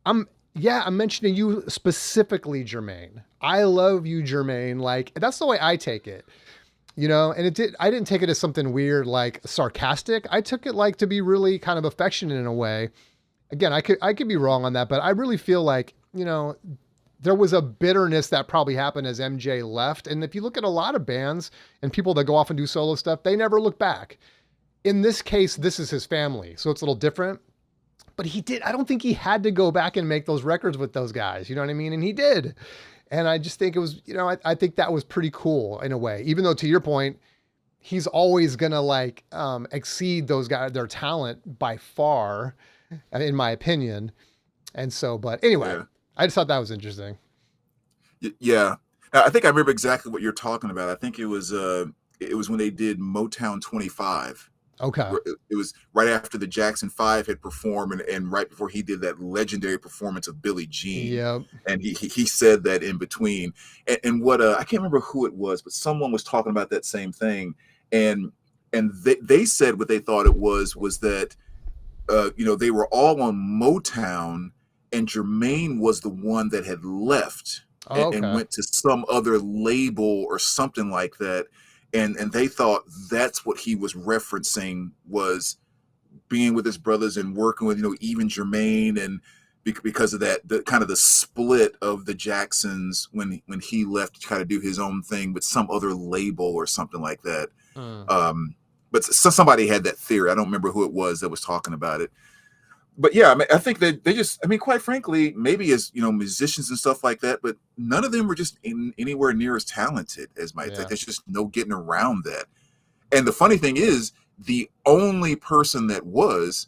I'm mentioning you specifically, Jermaine. I love you, Jermaine. Like, that's the way I take it. You know, and I didn't take it as something weird, like sarcastic. I took it like to be really kind of affectionate in a way. Again, I could be wrong on that, but I really feel like, you know, there was a bitterness that probably happened as MJ left. And if you look at a lot of bands and people that go off and do solo stuff, they never look back. In this case, this is his family. So it's a little different. But I don't think he had to go back and make those records with those guys. You know what I mean? And he did. And I just think it was, you know, I think that was pretty cool in a way. Even though to your point, he's always gonna like exceed those guys, their talent by far, in my opinion. And so, but anyway, Yeah. I just thought that was interesting. Yeah. I think I remember exactly what you're talking about. I think it was when they did Motown 25. Okay. Where it was right after the Jackson Five had performed, and right before he did that legendary performance of Billie Jean, Yep. and he said that in between, and what I can't remember who it was, but someone was talking about that same thing, and they said what they thought it was that you know, they were all on Motown, and Jermaine was the one that had left Oh, and okay. went to some other label or something like that. And they thought that's what he was referencing, was being with his brothers and working with, you know, even Jermaine, and because of that, the kind of the split of the Jacksons when he left to kind of do his own thing with some other label or something like that. Mm. But somebody had that theory. I don't remember who it was that was talking about it. But yeah, I mean, I think that they just, I mean, quite frankly, maybe as, you know, musicians and stuff like that, but none of them were just anywhere near as talented as Mike. Like, Yeah. there's just no getting around that. And the funny thing is, the only person that wasn't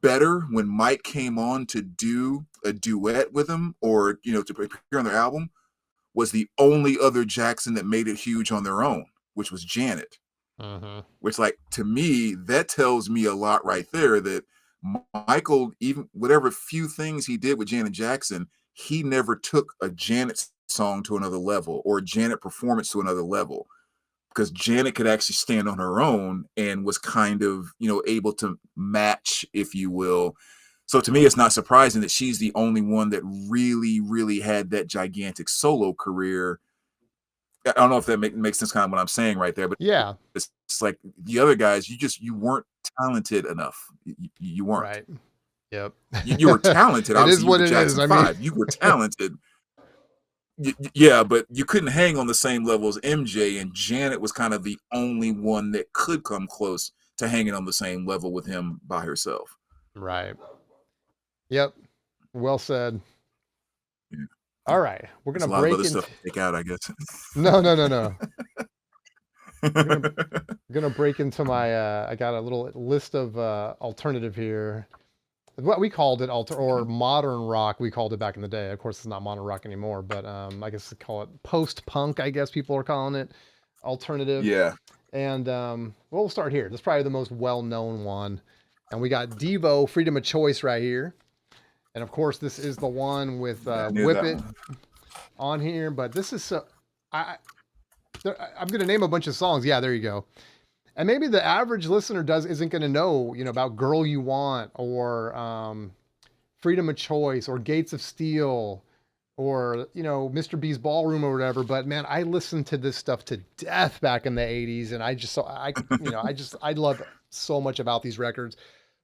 better when Mike came on to do a duet with him, or, you know, to appear on their album, was the only other Jackson that made it huge on their own, which was Janet. Mm-hmm. Which, like, to me, that tells me a lot right there, that Michael, even whatever few things he did with Janet Jackson, he never took a Janet song to another level or a Janet performance to another level, because Janet could actually stand on her own and was kind of, you know, able to match, if you will. So to me, it's not surprising that she's the only one that really, really had that gigantic solo career. I don't know if that makes sense, kind of what I'm saying right there, but Yeah. it's like the other guys, you weren't talented enough. You weren't. Right. Yep. You were talented. It is Obviously, you were what the it is. Jackson I mean, Five. You were talented. Yeah, but you couldn't hang on the same level as MJ, and Janet was kind of the only one that could come close to hanging on the same level with him by herself. right. Yep. Well said. Yeah. All right. We're There's gonna a lot of break other into stuff to take out, I guess. no, no, no, no. We're gonna break into my I got a little list of alternative here. What we called it or modern rock, we called it back in the day. Of course it's not modern rock anymore, but I guess they call it post punk, I guess people are calling it. Alternative. Yeah. And we'll start here. This is probably the most well-known one. And we got Devo, Freedom of Choice right here. And of course this is the one with Yeah, I knew Whip that It one. on here, but this is so I'm going to name a bunch of songs. Yeah, there you go. And maybe the average listener isn't going to know, you know, about Girl You Want or Freedom of Choice or Gates of Steel or, you know, Mr. B's Ballroom or whatever. But man, I listened to this stuff to death back in the 80s. And I love so much about these records.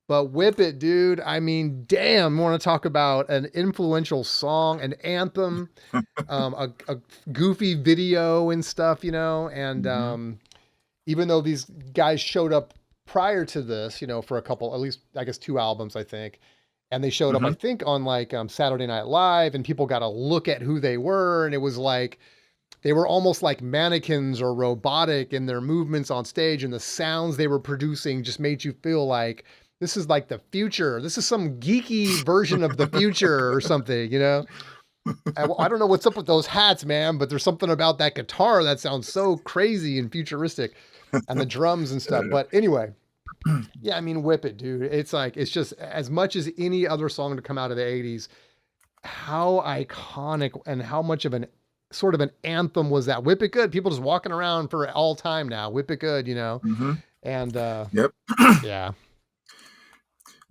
But Whip It, dude, I mean, damn, want to talk about an influential song, an anthem, a goofy video and stuff, you know, and Mm-hmm. even though these guys showed up prior to this, you know, for a couple, at least I guess 2 albums, I think, and they showed up, I Mm-hmm. think, on like Saturday Night Live, and people got to look at who they were, and it was like they were almost like mannequins or robotic in their movements on stage, and the sounds they were producing just made you feel like this is like the future. This is some geeky version of the future or something, you know? I don't know what's up with those hats, man, but there's something about that guitar that sounds so crazy and futuristic, and the drums and stuff. But anyway, yeah, I mean, whip it, dude. It's like it's just as much as any other song to come out of the '80s. How iconic and how much of an sort of an anthem was that? Whip it good. People just walking around for all time now. Whip it good, you know. Hmm. And Yep. yeah.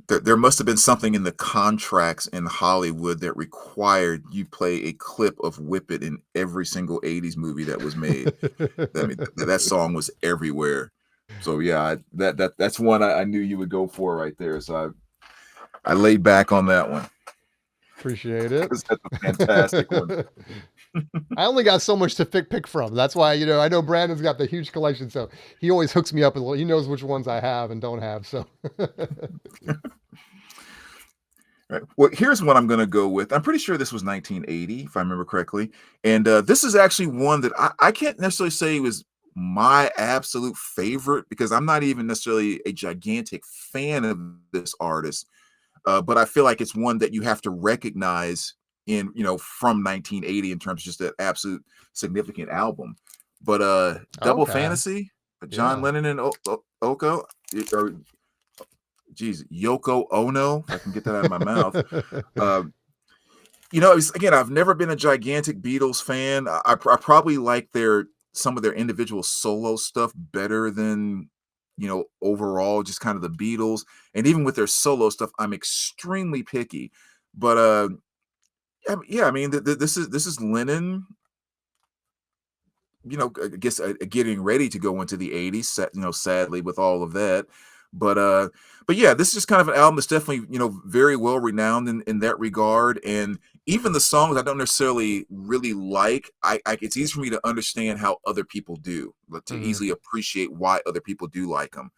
There must have been something in the contracts in Hollywood that required you play a clip of "Whip It" in every single '80s movie that was made. I mean, that song was everywhere. So yeah, that's one I knew you would go for right there. So I laid back on that one Appreciate it. because that's a fantastic one. I only got so much to pick from. That's why, you know, I know Brandon's got the huge collection, so he always hooks me up with, he knows which ones I have and don't have. So Right. Well, here's one I'm going to go with. I'm pretty sure this was 1980, if I remember correctly. And this is actually one that I can't necessarily say was my absolute favorite because I'm not even necessarily a gigantic fan of this artist. But I feel like it's one that you have to recognize in, from 1980 in terms of just that absolute significant album. But Double okay. Fantasy, John Yeah. Lennon and Oko, or geez, Yoko Ono, if I can get that out of my mouth. Uh, again, I've never been a gigantic Beatles fan. I probably like some of their individual solo stuff better than overall just kind of the Beatles. And even with their solo stuff, I'm extremely picky. But yeah, I mean, this is Lennon. I guess getting ready to go into the '80s. Sadly, with all of that. But yeah, this is just kind of an album that's definitely very well renowned in that regard. And even the songs I don't necessarily really like, it's easy for me to understand how other people do, but to Mhm. easily appreciate why other people do like them.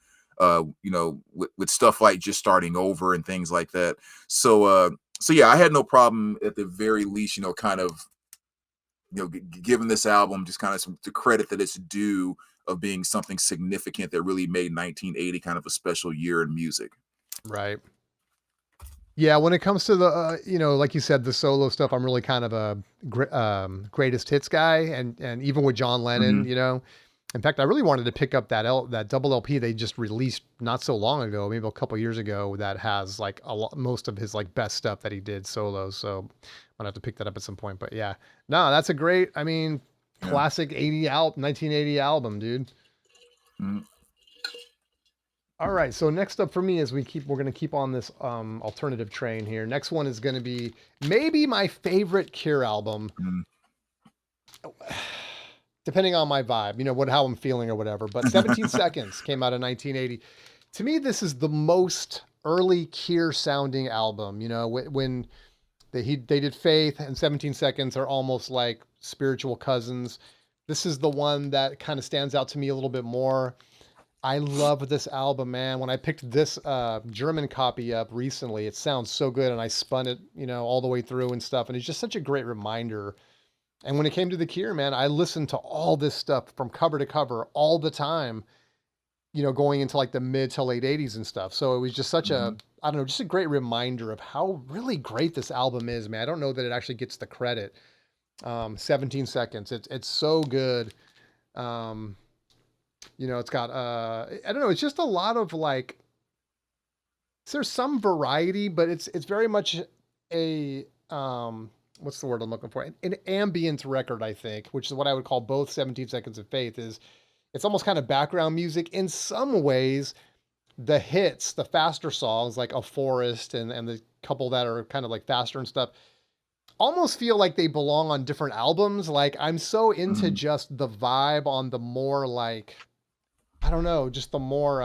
With stuff like Just Starting Over and things like that. So yeah, I had no problem at the very least, kind of giving this album just kind of the credit that it's due of being something significant that really made 1980 kind of a special year in music. Right. Yeah, when it comes to the, like you said, the solo stuff, I'm really kind of a greatest hits guy, and even with John Lennon, Hmm. you know. In fact, I really wanted to pick up that double LP they just released not so long ago, maybe a couple years ago, that has like most of his like best stuff that he did solo. So I'm gonna have to pick that up at some point. But yeah, no, that's a great, I mean, Yeah. classic 1980 album, dude. Mm. All right, so next up for me is we're gonna keep on this alternative train here. Next one is gonna be maybe my favorite Cure album, Mm. depending on my vibe, how I'm feeling or whatever. But 17 Seconds came out in 1980. To me, this is the most early Cure sounding album. When they did Faith and 17 Seconds are almost like spiritual cousins. This is the one that kind of stands out to me a little bit more. I love this album, man. When I picked this German copy up recently, it sounds so good, and I spun it, all the way through and stuff. And it's just such a great reminder. And when it came to The Cure, man, I listened to all this stuff from cover to cover all the time, going into like the mid to late '80s and stuff. So it was just such a, Mhm. I don't know, just a great reminder of how really great this album is, man. I don't know that it actually gets the credit. 17 Seconds, it's so good. Um, it's got I don't know, it's just a lot of like there's some variety, but it's very much a what's the word I'm looking for? An ambient record, I think, which is what I would call both 17 Seconds of Faith is it's almost kind of background music. In some ways, the hits, the faster songs like A Forest and the couple that are kind of like faster and stuff, almost feel like they belong on different albums. Like I'm so into Mhm. just the vibe on the more like I don't know, just the more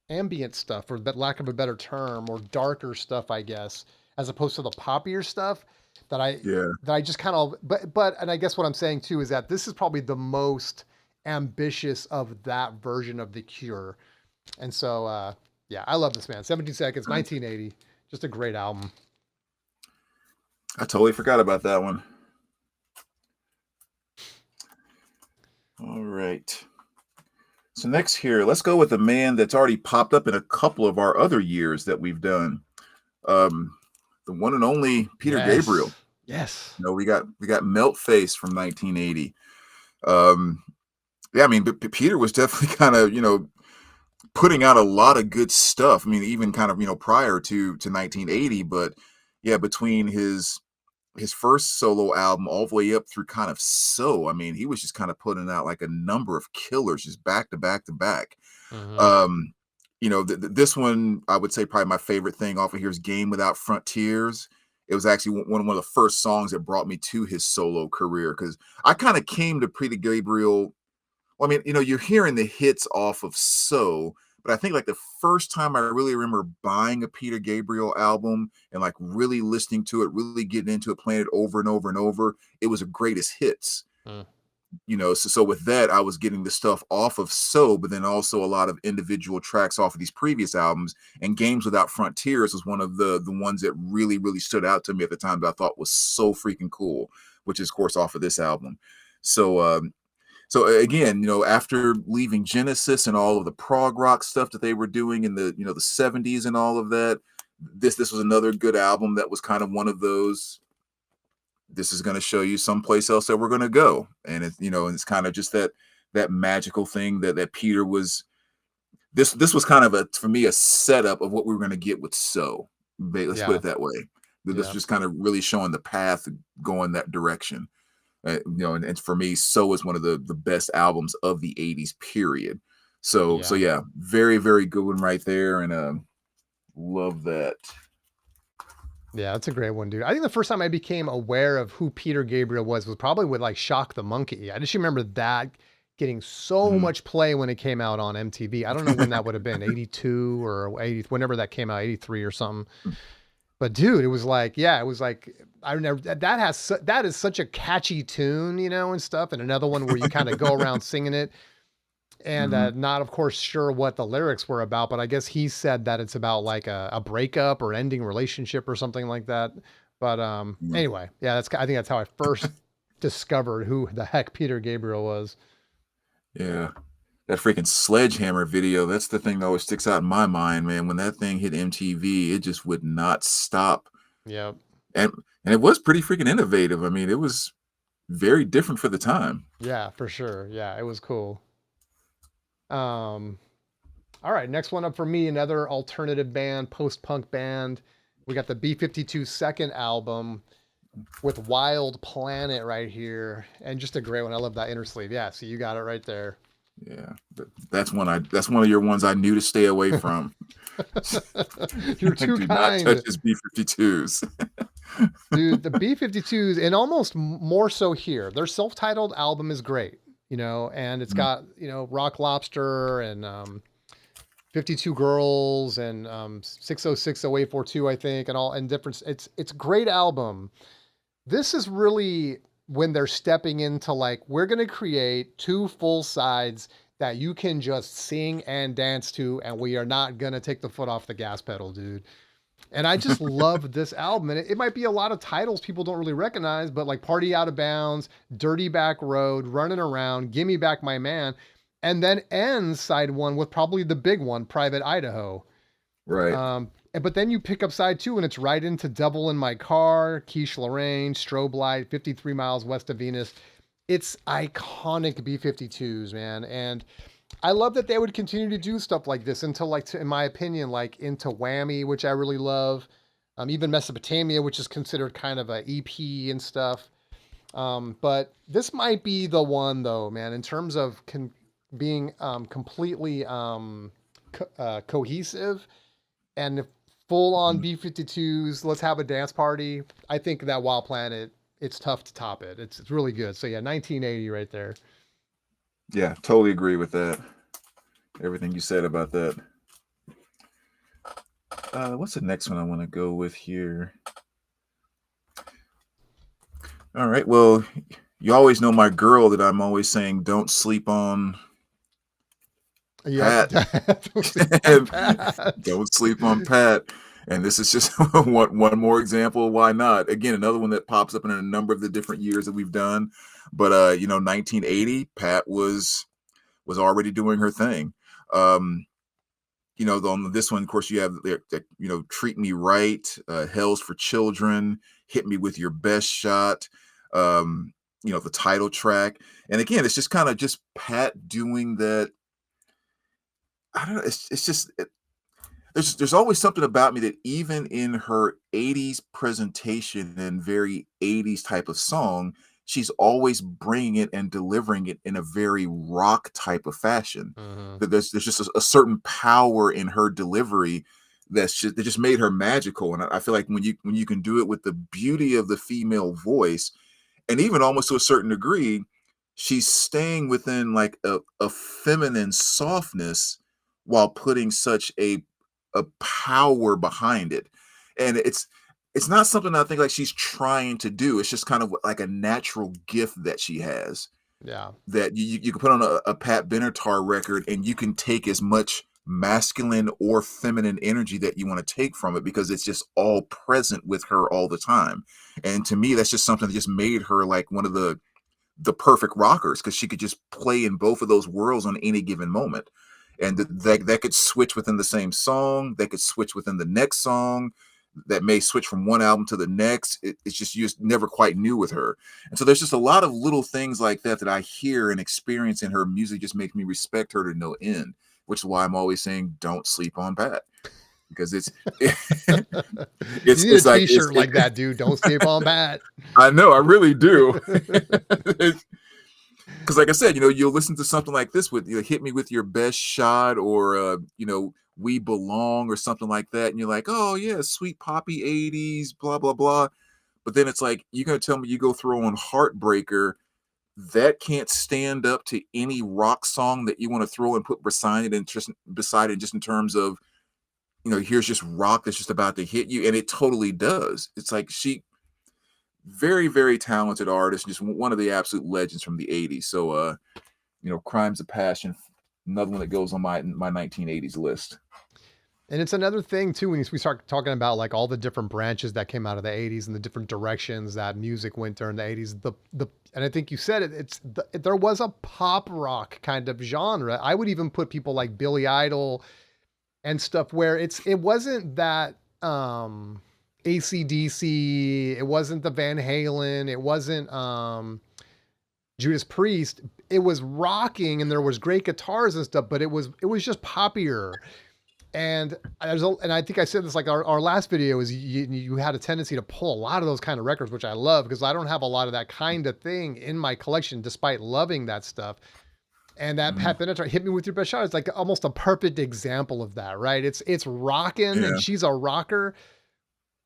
ambient stuff, for that lack of a better term, or darker stuff, I guess, as opposed to the poppier stuff that I Yeah. that I just kind of but and I guess what I'm saying too is that this is probably the most ambitious of that version of the Cure. And so yeah, I love this, man. 17 Seconds, Nice. 1980. Just a great album. I totally forgot about that one. All right. So next here, let's go with a man that's already popped up in a couple of our other years that we've done. Um, the one and only Peter Yes. Gabriel. Yes. We got Melt Face from 1980. Um, yeah, I mean, Peter was definitely kind of, putting out a lot of good stuff. I mean, even kind of, prior to 1980, but yeah, between his first solo album all the way up through kind of I mean, he was just kind of putting out like a number of killers just back to back to back. Hmm. Um, this one I would say probably my favorite thing off of here is Game Without Frontiers. It was actually one of the first songs that brought me to his solo career because I kind of came to Peter Gabriel. Well, I mean, you're hearing the hits off of but I think like the first time I really remember buying a Peter Gabriel album and like really listening to it, really getting into it, playing it over and over and over, it was a greatest hits. Mm. So with that, I was getting the stuff off of but then also a lot of individual tracks off of these previous albums. And Games Without Frontiers was one of the ones that really, really stood out to me at the time that I thought was so freaking cool, which is, of course, off of this album. So again, after leaving Genesis and all of the prog rock stuff that they were doing in the 70s and all of that, this was another good album that was kind of one of those. This is going to show you someplace else that we're going to go, and it's kind of just that magical thing that Peter was. This was kind of for me a setup of what we were going to get with Let's put Yeah. it that way. This was Yeah. just kind of really showing the path going that direction. And for me, is one of the best albums of the 80s period. So Yeah. yeah, very, very good one right there. And love that. Yeah, that's a great one, dude. I think the first time I became aware of who Peter Gabriel was probably with like Shock the Monkey. I just remember that getting so Mhm. much play when it came out on MTV. I don't know when that would have been, 82 or 80, whenever that came out, 83 or something. But dude, it was like, yeah, it was like I never that is such a catchy tune, and stuff. And another one where you kind of go around singing it and Mhm. not of course sure what the lyrics were about, but I guess he said that it's about like a breakup or ending relationship or something like that. But Yeah. anyway, yeah, I think that's how I first discovered who the heck Peter Gabriel was. Yeah. That freaking Sledgehammer video, that's the thing that always sticks out in my mind, man. When that thing hit MTV, it just would not stop. Yep. And and it was pretty freaking innovative. I mean, it was very different for the time. Yeah, for sure. Yeah, it was cool. Um all right, next one up for me, another alternative band, post-punk band. We got the B-52 second album with Wild Planet right here, and just a great one. I love that inner sleeve. Yeah, so you got it right there. Yeah. But that's one of your ones I knew to stay away from. You're too Do not touch kind, his B-52s. dude. The B-52s, and almost more so here. Their self-titled album is great, and it's Mhm. got Rock Lobster and 52 Girls and 6060842, I think, and all and different. It's a great album. This is really when they're stepping into like, we're going to create two full sides that you can just sing and dance to, and we are not going to take the foot off the gas pedal, dude. And I just love this album. And it might be a lot of titles people don't really recognize, but like Party Out of Bounds, Dirty Back Road, Running Around, Gimme Back My Man, and then ends side one with probably the big one, Private Idaho. Right. But then you pick up side two and it's right into Devil in My Car, Quiche Lorraine, Strobe Light, 53 Miles West of Venus. It's iconic B-52s, man. And I love that they would continue to do stuff like this until, like, in my opinion, like into Whammy, which I really love. Even Mesopotamia, which is considered kind of a EP and stuff. But this might be the one, though, man, in terms of being completely cohesive and full on Mhm. B-52s. Let's have a dance party. I think that Wild Planet, it's tough to top it. It's really good. So yeah, 1980 right there. Yeah, totally agree with that. Everything you said about that. What's the next one I want to go with here? All right. Well, you always know my girl that I'm always saying don't sleep on Yep. Pat. Don't sleep on Pat. Don't sleep on Pat. And this is just one more example. Why not? Again, another one that pops up in a number of the different years that we've done. But 1980, Pat was already doing her thing. On this one, of course, you have Treat Me Right, Hell's for Children, Hit Me With Your Best Shot, the title track. And again, it's just kind of just Pat doing that. I don't know. It's just there's always something about me that even in her 80s presentation and very 80s type of song, she's always bringing it and delivering it in a very rock type of fashion. Hmm. That there's just a certain power in her delivery that just made her magical. And I feel like when you can do it with the beauty of the female voice, and even almost to a certain degree, she's staying within like a feminine softness while putting such a power behind it. And it's not something I think like she's trying to do. It's just kind of like a natural gift that she has Yeah. that you can put on a Pat Benatar record and you can take as much masculine or feminine energy that you want to take from it because it's just all present with her all the time. And to me, that's just something that just made her like one of the perfect rockers because she could just play in both of those worlds on any given moment. And that could switch within the same song, that could switch within the next song, that may switch from one album to the next. It's just you just never quite knew with her. And so there's just a lot of little things like that that I hear and experience in her music just makes me respect her to no end, which is why I'm always saying don't sleep on Pat because it's You need a it's like t-shirt like that, dude. Don't sleep on Pat. I know I really do. Because like I said, you'll listen to something like this with Hit Me With Your Best Shot or We Belong or something like that, and you're like, oh yeah, sweet poppy 80s, blah blah blah. But then it's like you're gonna tell me you go throw on Heartbreaker that can't stand up to any rock song that you want to throw and put beside it just in terms of here's just rock that's just about to hit you, and it totally does. It's like she very, very talented artist, just one of the absolute legends from the 80s. So Crimes of Passion, another one that goes on my 1980s list. And it's another thing too when we start talking about like all the different branches that came out of the '80s and the different directions that music went during the '80s. The and I think you said it. There was a pop rock kind of genre. I would even put people like Billy Idol and stuff where it wasn't that AC/DC, it wasn't the Van Halen, it wasn't Judas Priest. It was rocking and there was great guitars and stuff, but it was just poppier. And I think I said this like our last video is you had a tendency to pull a lot of those kind of records, which I love because I don't have a lot of that kind of thing in my collection, despite loving that stuff. And that Mhm. Pat Benatar, Hit Me With Your Best Shot, is like almost a perfect example of that, right? It's rocking and Yeah, she's a rocker.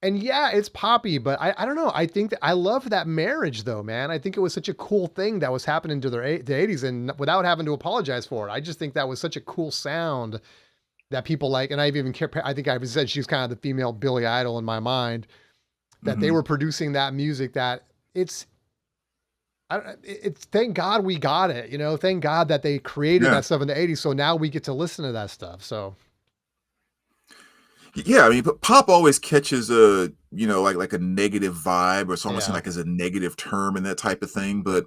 And yeah, it's poppy, but I don't know. I think that I love that marriage though, man. I think it was such a cool thing that was happening to the 80s and without having to apologize for it. I just think that was such a cool sound that people like. And I've even, I think I've said she's kind of the female Billy Idol in my mind, that they hmm were producing that music that it's, it's thank God we got it, thank God that they created yeah, that stuff in the 80s. So now we get to listen to that stuff. So yeah. I mean, but pop always catches a like a negative vibe, or it's almost yeah, like as a negative term and that type of thing. But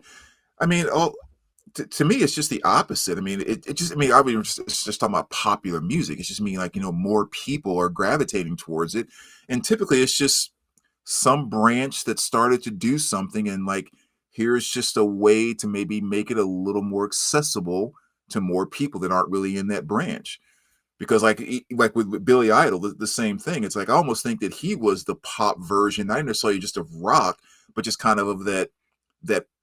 I mean, to me, it's just the opposite. I mean, it just, I mean, I mean, it's just talking about popular music. It's just mean like, more people are gravitating towards it. And typically it's just some branch that started to do something. And like, here's just a way to maybe make it a little more accessible to more people that aren't really in that branch. Because like with Billy Idol, the same thing. It's like, I almost think that he was the pop version, not necessarily just of rock, but just kind of that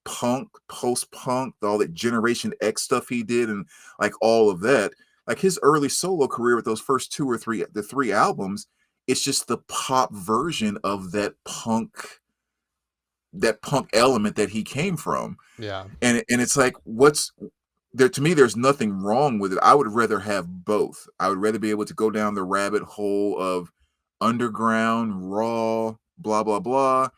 punk, post punk, all that Generation X stuff he did, and like all of that. Like his early solo career with those first the three albums, it's just the pop version of that punk element that he came from. yeah, And it's like, what's there to me, there's nothing wrong with it. I would rather have both. I would rather be able to go down the rabbit hole of underground, raw, blah, blah, blah,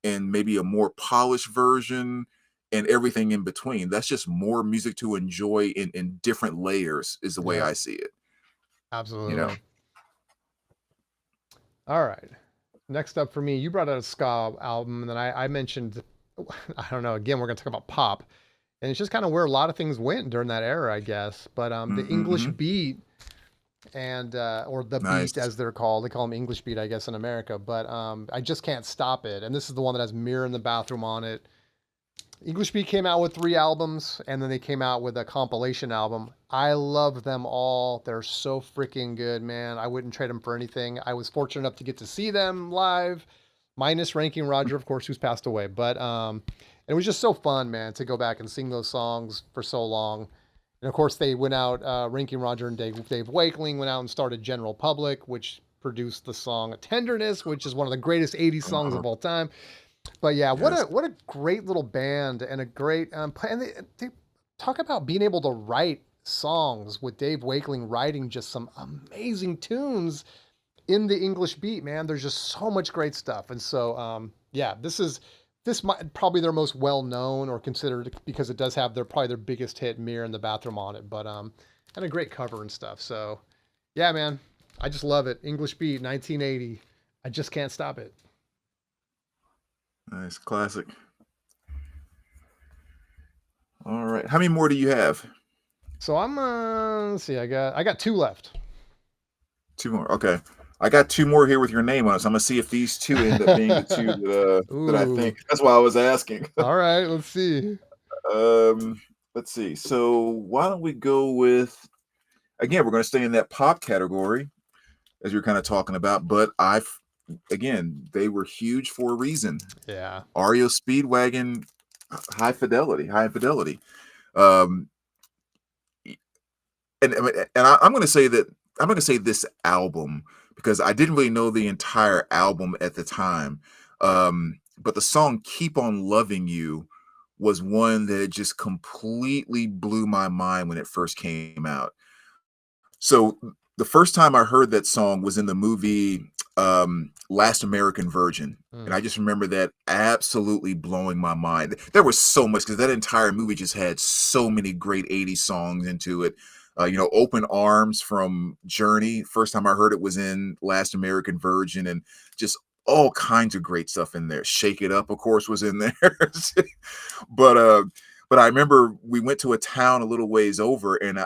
and maybe a more polished version and everything in between. That's just more music to enjoy in different layers, is the way yeah, I see it. You know? absolutely. All right. Next up for me, you brought out a ska album, and then I mentioned, I don't know. Again, we're gonna talk about pop, and it's just kind of where a lot of things went during that era, I guess. But the English Mm-hmm. Beat and or the beat Nice. as they're called. They call them English beat, I guess, in America. But I just can't stop it. And this is the one that has Mirror in the Bathroom on it. English Beat came out with 3 albums, and then they came out with a compilation album. I love them all. They're so freaking good, man. I wouldn't trade them for anything. I was fortunate enough to get to see them live, minus Ranking Roger, of course, who's passed away. But it was just so fun, man, to go back and sing those songs for so long. And of course, they went out. Ranking Roger and Dave Wakeling went out and started General Public, which produced the song "Tenderness," which is one of the greatest '80s songs Uh, of all time. But yeah, yes. what a great little band and a great and they talk about being able to write songs with Dave Wakeling writing just some amazing tunes in the English beat, man. There's just so much great stuff. And so yeah, this might probably their most well known or considered because it does have their probably their biggest hit Mirror in the Bathroom on it, but and a great cover and stuff. So yeah, man. I just love it. English beat 1980. I just can't stop it. Nice. Classic. All right. How many more do you have? So I'm let's see, I got two left. Two more. Okay. I got two more here with your name on it. So I'm gonna see if these two end up being the two that I think. Ooh. That's why I was asking. All right, let's see. um, let's see. So why don't we go with again? We're gonna stay in that pop category as you're kind of talking about, but again they were huge for a reason. Yeah. REO Speedwagon, high fidelity. Um, I'm going to say that I'm going to say this album because I didn't really know the entire album at the time. But the song "Keep on Loving You" was one that just completely blew my mind when it first came out. So the first time I heard that song was in the movie Last American Virgin. And Mm. I just remember that absolutely blowing my mind. There was so much because that entire movie just had so many great 80s songs into it. Open Arms from Journey. First time I heard it was in Last American Virgin, and just all kinds of great stuff in there. Shake It Up, of course, was in there. but uh but I remember we went to a town a little ways over, and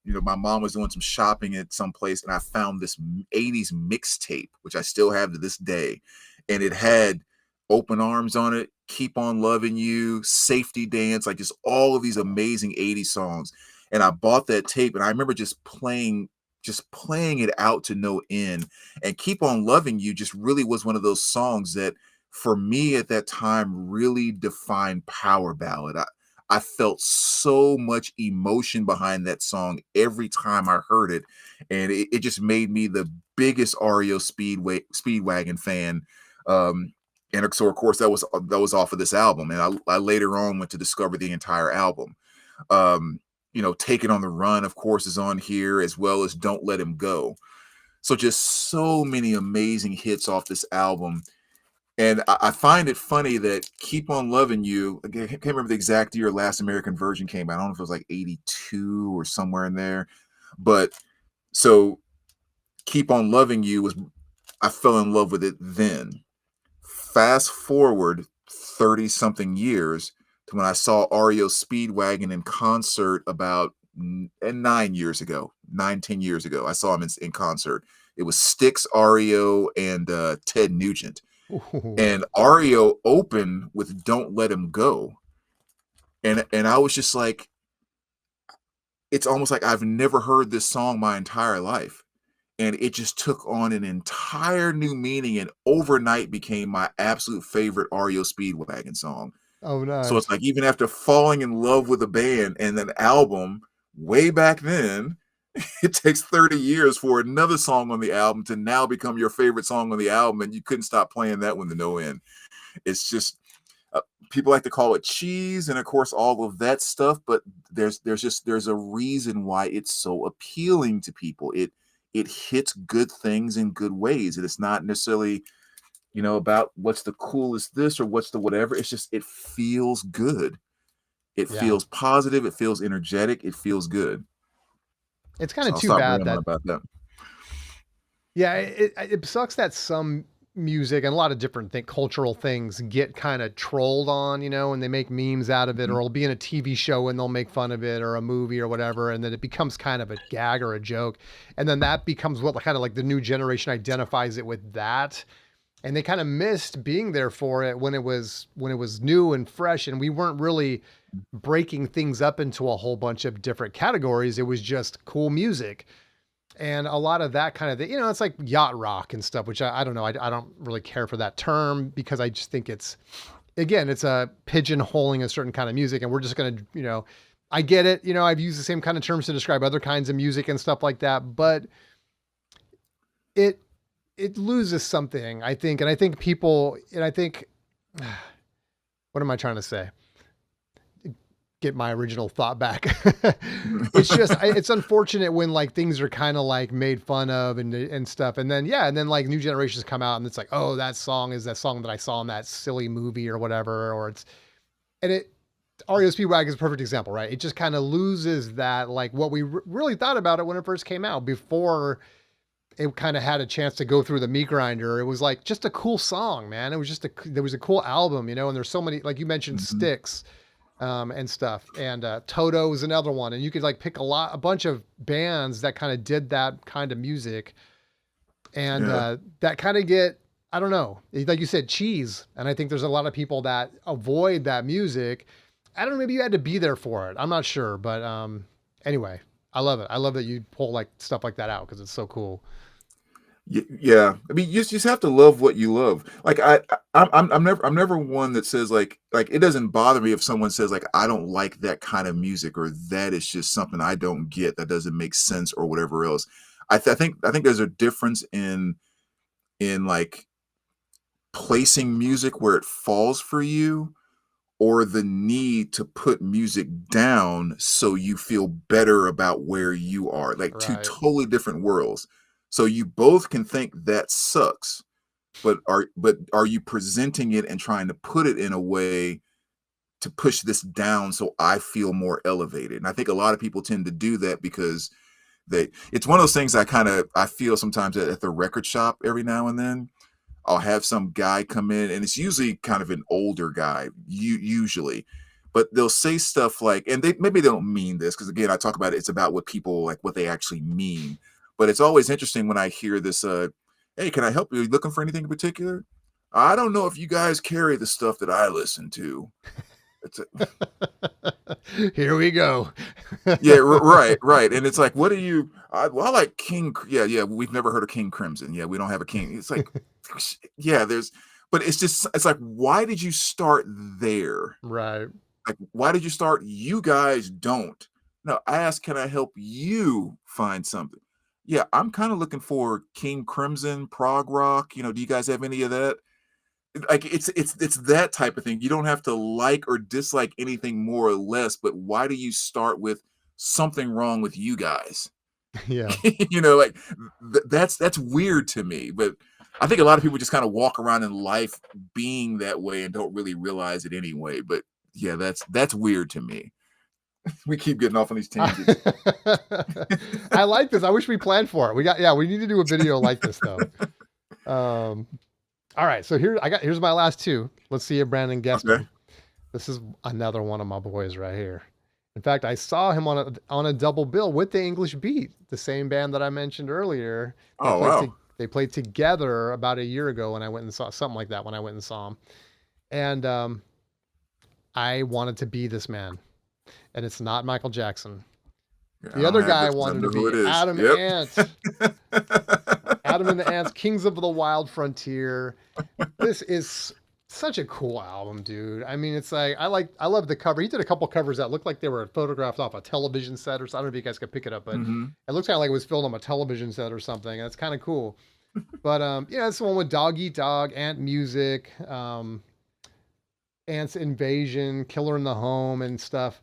my mom was doing some shopping at some place, and I found this 80s mixtape, which I still have to this day. And it had Open Arms on it, Keep on Loving You, Safety Dance, like just all of these amazing 80s songs. And I bought that tape, and I remember just playing it out to no end. And Keep on Loving You just really was one of those songs that for me at that time really defined power ballad. I felt so much emotion behind that song every time I heard it, and it just made me the biggest REO Speedwagon fan. And so, of course, that was off of this album, and I later on went to discover the entire album. Take It on the Run, of course, is on here as well as Don't Let Him Go. So just so many amazing hits off this album. And I find it funny that Keep on Loving You, again, I can't remember the exact year Last American Virgin came out. I don't know if it was like 82 or somewhere in there. But so Keep on Loving You I fell in love with it then. Fast forward 30 something years to when I saw REO Speedwagon in concert about 9 years ago, 9, 10 years ago. I saw him in concert. It was Styx, REO, and Ted Nugent. Ooh. And REO opened with "Don't Let Him Go," and I was just like, it's almost like I've never heard this song my entire life, and it just took on an entire new meaning, and overnight became my absolute favorite REO Speedwagon song. Oh, So it's nice. like even after falling in love with a band and an album way back then, it takes 30 years for another song on the album to now become your favorite song on the album, and you couldn't stop playing that one to no end. It's just uh, people like to call it cheese, and of course all of that stuff. But there's a reason why it's so appealing to people. It hits good things in good ways, and it's not necessarily about what's the coolest this or what's the whatever. It's just it feels good. It Yeah. feels positive. It feels energetic. It feels good. It's kind So of I'll too stop bad rambling that about that. yeah, it sucks that some music and a lot of different cultural things get kind of trolled on, and they make memes out of it, or Mhm. it'll be in a TV show and they'll make fun of it, or a movie or whatever, and then it becomes kind of a gag or a joke, and then that becomes what kind of like the new generation identifies it with that, and they kind of missed being there for it when it was new and fresh, and we weren't really breaking things up into a whole bunch of different categories. It was just cool music. And a lot of that kind of thing, it's like yacht rock and stuff, which I don't know. I don't really care for that term because I just think again, it's a pigeonholing a certain kind of music. And we're just going to, I get it. I've used the same kind of terms to describe other kinds of music and stuff like that, but it, it loses something, I think. And I think people, and I think, what am I trying to say? Get my original thought back. It's just it's unfortunate when like things are kind of like made fun of and stuff, and then and then like new generations come out and it's like, oh, that song is that song that I saw in that silly movie or whatever, or it's and it REO Speedwagon is a perfect example, right? It just kind of loses that like what we really thought about it when it first came out before it kind of had a chance to go through the meat grinder. It was like just a cool song, man. It was just there was a cool album, and there's so many, like you mentioned, Mhm. Sticks, and stuff. And Toto is another one. And you could like pick a bunch of bands that kind of did that kind of music, and Yeah. that kind of get, I don't know, like you said, cheese. And I think there's a lot of people that avoid that music. I don't know, maybe you had to be there for it. I'm not sure, but anyway, I love it. I love that you pull like stuff like that out because it's so cool. Yeah. I mean, you just have to love what you love. Like I'm never one that says like it doesn't bother me if someone says like I don't like that kind of music or that is just something I don't get that doesn't make sense or whatever else. I think there's a difference in like placing music where it falls for you or the need to put music down so you feel better about where you are. Like two Right. totally different worlds. So you both can think that sucks, but are you presenting it and trying to put it in a way to push this down so I feel more elevated? And I think a lot of people tend to do that because it's one of those things I feel sometimes at the record shop every now and then. I'll have some guy come in, and it's usually kind of an older guy, usually, but they'll say stuff like, and they don't mean this because again, I talk about it. It's about what people like, what they actually mean. But it's always interesting when I hear this. Hey, can I help you? Are you looking for anything in particular? I don't know if you guys carry the stuff that I listen to. It's Here we go. Yeah, right, right. And it's like, what are you? Well, I like King. Yeah, yeah. We've never heard of King Crimson. Yeah, we don't have a King. It's like, yeah, but it's like, why did you start there? Right. Like, why did you start? You guys don't. No, I asked, can I help you find something? Yeah, I'm kind of looking for King Crimson, prog rock. Do you guys have any of that? Like it's that type of thing. You don't have to like or dislike anything more or less, but why do you start with something wrong with you guys? Yeah. Like that's weird to me. But I think a lot of people just kind of walk around in life being that way and don't really realize it anyway. But yeah, that's weird to me. We keep getting off on these tangents. I like this. I wish we planned for it. We need to do a video like this though. Um, all right. So here's my last two. Let's see if Brandon guessed Okay. them. This is another one of my boys right here. In fact, I saw him on a double bill with the English Beat, the same band that I mentioned earlier. They Oh played wow. to, they played together about a year ago when I went and saw something like that when I went and saw him. And I wanted to be this man. And it's not Michael Jackson. Yeah, I The don't other have guy this, but I wanted to know who be it is. Adam Yep. Ant. Adam and the Ants, Kings of the Wild Frontier. This is such a cool album, dude. I mean, it's like I love the cover. He did a couple covers that looked like they were photographed off a television set or something. I don't know if you guys could pick it up, but Hmm. it looks kind of like it was filmed on a television set or something. That's kind of cool. But yeah, it's the one with Dog Eat Dog, Ant Music, Ants Invasion, Killer in the Home, and stuff.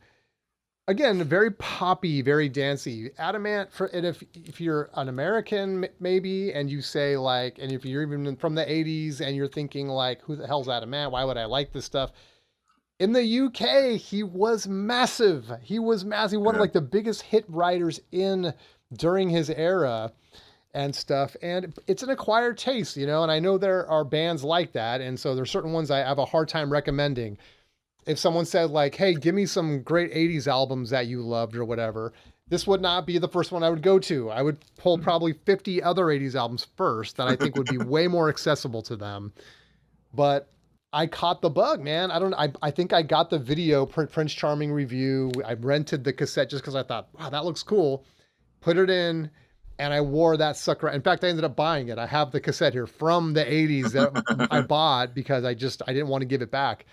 Again, very poppy, very dancey. Adamant for and if you're an American maybe and you say like and if you're even from the 80s and you're thinking like who the hell's Adamant? Why would I like this stuff? In the UK, he was massive. He was massive. One of Yeah. like the biggest hit writers in during his era. and stuff. And it's an acquired taste, you know, and I know there are bands like that. And so there's certain ones I have a hard time recommending. If someone said, like, hey, give me some great 80s albums that you loved or whatever, this would not be the first one I would go to. I would pull probably 50 other 80s albums first that I think would be way more accessible to them. But I caught the bug, man. I think I got the video Prince Charming review. I rented the cassette just because I thought, wow, that looks cool. Put it in, and I wore that sucker. In fact, I ended up buying it. I have the cassette here from the 80s that I bought because I didn't want to give it back.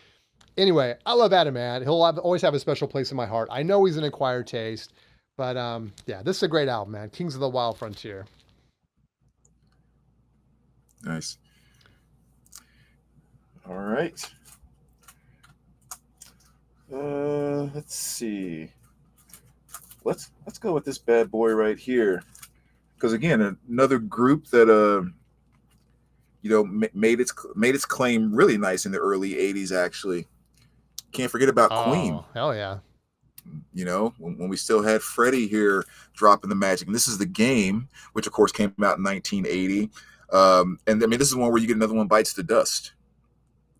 Anyway, I love Adam, man. Always have a special place in my heart. I know he's an acquired taste, but yeah, this is a great album, man. Kings of the Wild Frontier. Nice. All right. Let's see. Let's go with this bad boy right here, because again, another group that made its claim really nice in the early '80s. Actually, can't forget about Queen. Oh, hell yeah. You know, when we still had Freddie here dropping the magic. And this is The Game, which of course came out in 1980. And I mean, this is one where you get Another One Bites the Dust.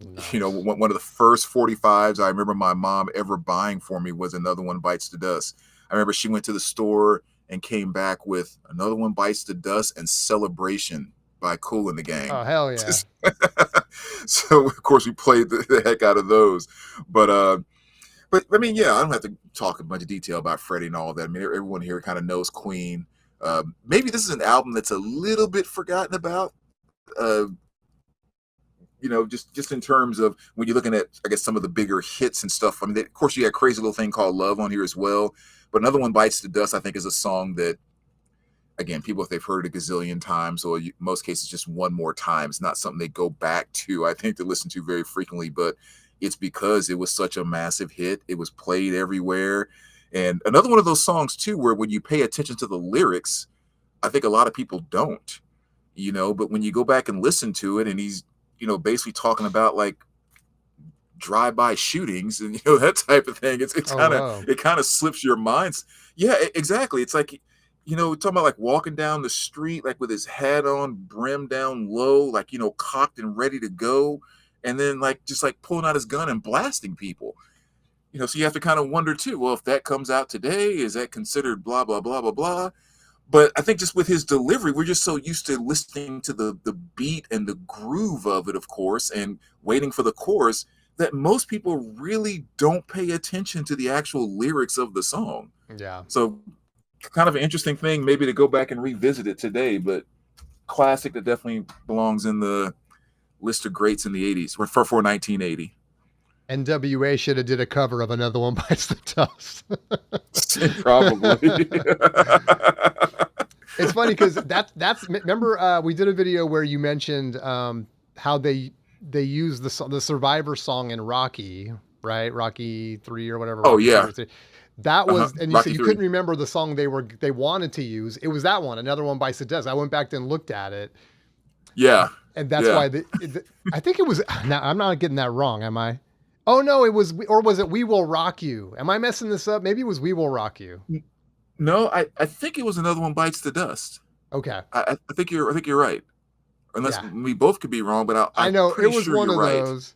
Nice. You know, one of the first 45s I remember my mom ever buying for me was Another One Bites the Dust. I remember she went to the store and came back with Another One Bites the Dust and Celebration by Kool and the Gang. Oh, hell yeah. So, of course, we played the heck out of those. But I mean, yeah, I don't have to talk a bunch of detail about Freddie and all that. I mean, everyone here kind of knows Queen. Maybe this is an album that's a little bit forgotten about. You know, just in terms of when you're looking at, I guess, some of the bigger hits and stuff. I mean, of course, you had Crazy Little Thing Called Love on here as well. But Another One Bites the Dust, I think, is a song that, again, people, if they've heard it a gazillion times, or in most cases just one more time, it's not something they go back to, I think, to listen to very frequently. But it's because it was such a massive hit. It was played everywhere. And another one of those songs, too, where when you pay attention to the lyrics, I think a lot of people don't, you know, but when you go back and listen to it, and he's, you know, basically talking about like drive-by shootings and, you know, that type of thing. It kind of slips your minds. Yeah, exactly. It's like, you know, talking about like walking down the street, like with his hat on, brim down low, like, you know, cocked and ready to go. And then like, just like pulling out his gun and blasting people, you know, so you have to kind of wonder too, well, if that comes out today, is that considered blah, blah, blah, blah, blah. But I think just with his delivery, we're just so used to listening to the beat and the groove of it, of course, and waiting for the chorus, that most people really don't pay attention to the actual lyrics of the song. Yeah. So kind of an interesting thing maybe to go back and revisit it today, but classic that definitely belongs in the list of greats in the 80s for 1980. NWA should have did a cover of Another One Bites the Dust. Probably. It's funny because that's remember we did a video where you mentioned how they use the Survivor song in Rocky, right? Rocky 3 or whatever. Oh, Rocky yeah. That was, and you Rocky said you 3. couldn't remember the song they wanted to use. It was that one, Another One Bites the Dust. I went back and looked at it. Yeah. And that's why I think it was, now I'm not getting that wrong, am I? Oh no, it was, or was it We Will Rock You? Am I messing this up? Maybe it was We Will Rock You. No, I think it was Another One Bites the Dust. Okay. I think you're right. Unless we both could be wrong, but I know it was one of those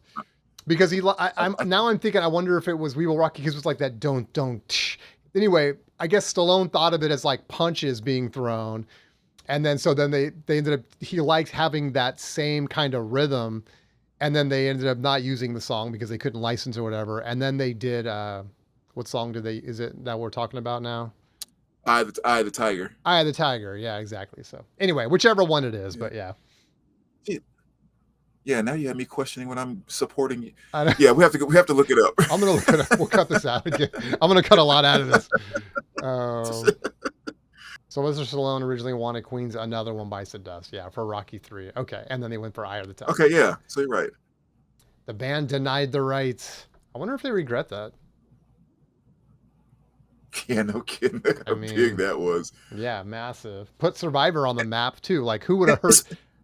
because I'm thinking, I wonder if it was We Will Rock You because it was like that don't. Anyway, I guess Stallone thought of it as like punches being thrown. And then they ended up, he liked having that same kind of rhythm. And then they ended up not using the song because they couldn't license or whatever. And then they did, what song is it that we're talking about now? Eye of the Tiger. Eye of the Tiger. Yeah, exactly. So anyway, whichever one it is, but yeah. Yeah, now you have me questioning when I'm supporting you. Yeah, we have to look it up. I'm gonna look it up. We'll cut this out again. I'm gonna cut a lot out of this. So Sylvester Stallone originally wanted Queen's Another One Bites the Dust, yeah, for Rocky 3. Okay, and then they went for Eye of the Tiger. Okay, yeah, so you're right. The band denied the rights. I wonder if they regret that. Yeah, no kidding. How big that was. Yeah, massive. Put Survivor on the map too. Like who would have heard?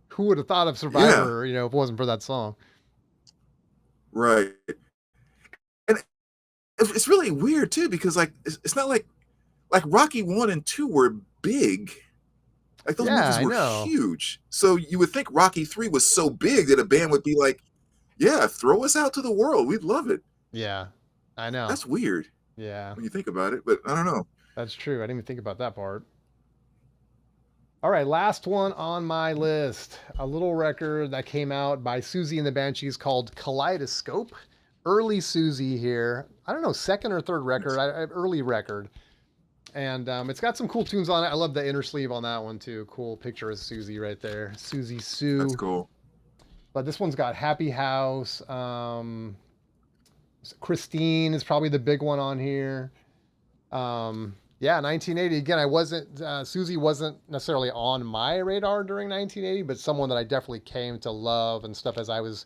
Who would have thought of Survivor? You know, if it wasn't for that song. Right. And it's really weird too because like it's not like Rocky 1 and 2 were big. Like those Yeah, movies I were know. huge. So you would think Rocky 3 was so big that a band would be like, "Yeah, throw us out to the world. We'd love it." Yeah, I know. That's weird Yeah, when you think about it, but I don't know. that's true. I didn't even think about that part. All right, last one on my list. A little record that came out by Susie and the Banshees called Kaleidoscope. Early Susie here. I don't know, second or third record. Nice. Early record. And it's got some cool tunes on it. I love the inner sleeve on that one too. Cool picture of Susie right there. Susie That's Sue. cool. But this one's got Happy House. Christine is probably the big one on here. Yeah, 1980. Again, I wasn't Susie wasn't necessarily on my radar during 1980, but someone that I definitely came to love and stuff as I was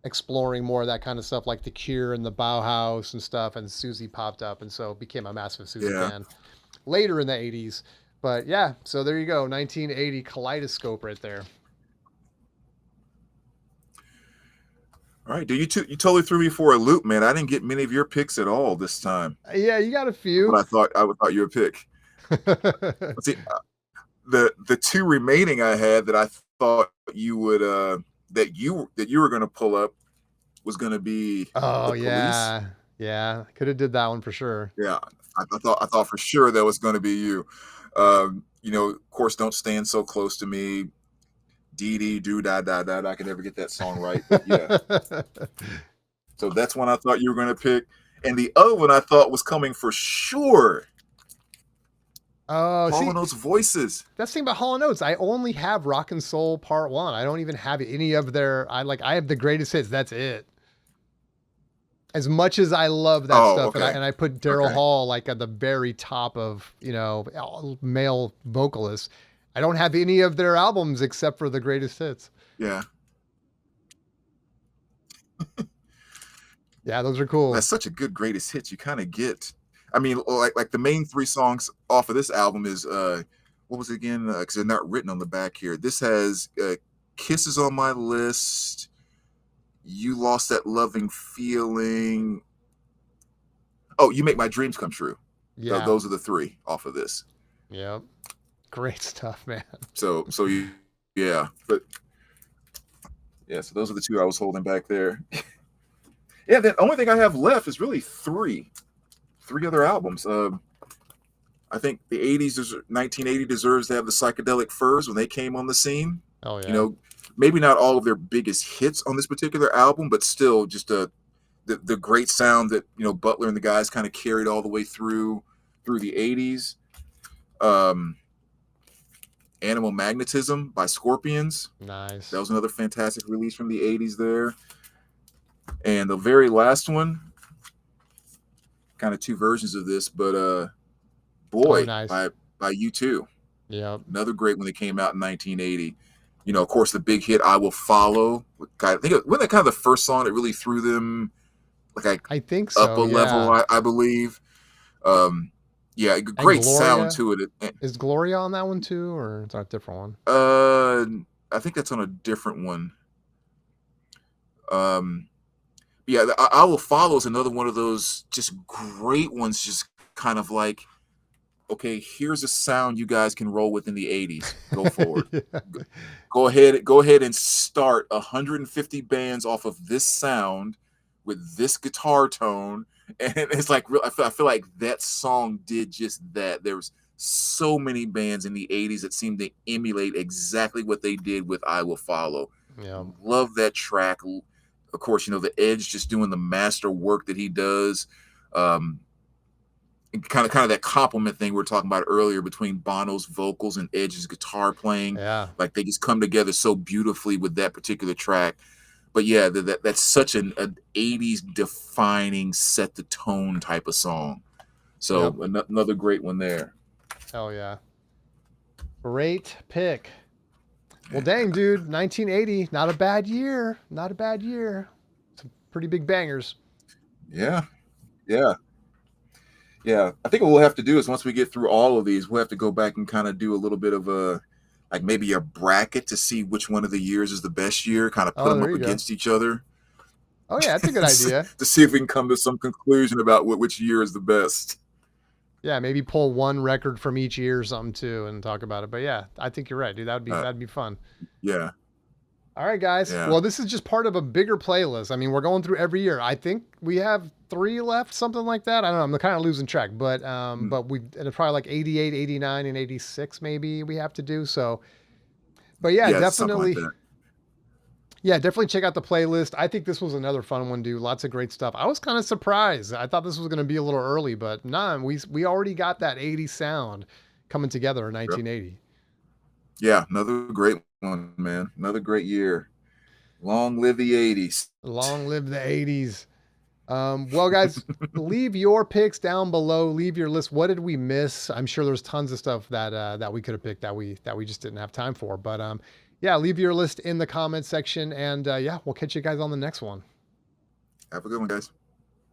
exploring more of that kind of stuff, like The Cure and the Bauhaus and stuff. And Susie popped up, and so became a massive Susie Yeah. fan later in the 80s. But yeah, so there you go, 1980 Kaleidoscope right there. All right, dude, you totally threw me for a loop, man. I didn't get many of your picks at all this time. Yeah, you got a What few. I would thought you would pick. Let's see, the two remaining I had that I thought you would that you were going to pull up was going to be Oh the Police. yeah, yeah, could have did that one for sure. Yeah, I thought for sure that was going to be you. You know, of course, Don't Stand So Close to Me. Dee dee do da da da. I can never get that song right, but yeah. So that's one I thought you were going to pick, and the other one I thought was coming for sure. Oh, Hall see, and Oates Voices. that's the thing about Hall and Oates. I only have Rock and Soul Part One. I don't even have any of their. I have the greatest hits. That's it. As much as I love that Oh, stuff, okay, and I put Daryl okay, Hall like at the very top of male vocalists. I don't have any of their albums except for the greatest hits. yeah. Yeah, those are cool. That's such a good greatest hits. You kind of get. I mean, like the main three songs off of this album is what was it again? Because they're not written on the back here. This has "Kisses on My List," "You Lost That Loving Feeling." Oh, "You Make My Dreams Come True." Yeah, Those are the three off of this. yep, great stuff, man. So you, yeah, but yeah, so those are the two I was holding back there. Yeah, the only thing I have left is really three other albums. I think the 80s, 1980 deserves to have the Psychedelic Furs when they came on the scene. Oh You yeah, know, maybe not all of their biggest hits on this particular album, but still just the great sound that, you know, Butler and the guys kind of carried all the way through the 80s. Animal Magnetism by Scorpions. That nice. was another fantastic release from the 80s there. And the very last one, kind of two versions of this, but Oh Boy nice. by U2. Yep. Another great one that came out in 1980. You know, of course, the big hit "I Will Follow." I think wasn't that kind of the first song that really threw them like I think up a so. level. Yeah. I believe. Yeah, And great sound Gloria. to it. Is Gloria on that one too, or is that a different one? I think that's on a different one. Um, yeah, I Will Follow is another one of those just great ones. Just kind of like, okay, here's a sound you guys can roll with in the 80s. Go forward. Yeah. Go ahead and start 150 bands off of this sound with this guitar tone. And it's like, I feel like that song did just that. There was so many bands in the 80s that seemed to emulate exactly what they did with "I Will Follow." Yeah. Love that track. Of course, you know, the Edge just doing the master work that he does. Kind of that compliment thing we were talking about earlier between Bono's vocals and Edge's guitar playing. Yeah. Like they just come together so beautifully with that particular track. But yeah, that's such an 80s defining, set the tone type of song. So Yep. another great one there. Hell yeah. Great pick. Well, dang, dude. 1980. Not a bad year. Not a bad year. Some pretty big bangers. Yeah, yeah, yeah. I think what we'll have to do is once we get through all of these, we'll have to go back and kind of do a little bit of a like maybe a bracket to see which one of the years is the best year, kind of put Oh, them there up you go. against each other Oh, yeah. That's a good idea. to see if we can come to some conclusion about which year is the best. Yeah, maybe pull one record from each year or something too, and talk about it. But yeah, I think you're right, dude. Uh, That'd be fun. yeah, All right, guys. yeah. Well, this is just part of a bigger playlist. I mean, we're going through every year. I think we have three left, something like that. I don't know. I'm kind of losing track, Mm. but we and it's probably like 88, 89, and 86 maybe we have to do. So, but yeah, Yeah, something like definitely. that. Yeah, definitely check out the playlist. I think this was another fun one, dude. Lots of great stuff. I was kind of surprised. I thought this was going to be a little early, but nah, we already got that 80s sound coming together in Yep. 1980. Yeah, another great one, man. Another great year. Long live the 80s. Long live the 80s. Well, guys, leave your picks down below. Leave your list. What did we miss? I'm sure there's tons of stuff that we could have picked that we just didn't have time for. But yeah, leave your list in the comment section, and yeah, we'll catch you guys on the next one. Have a good one, guys.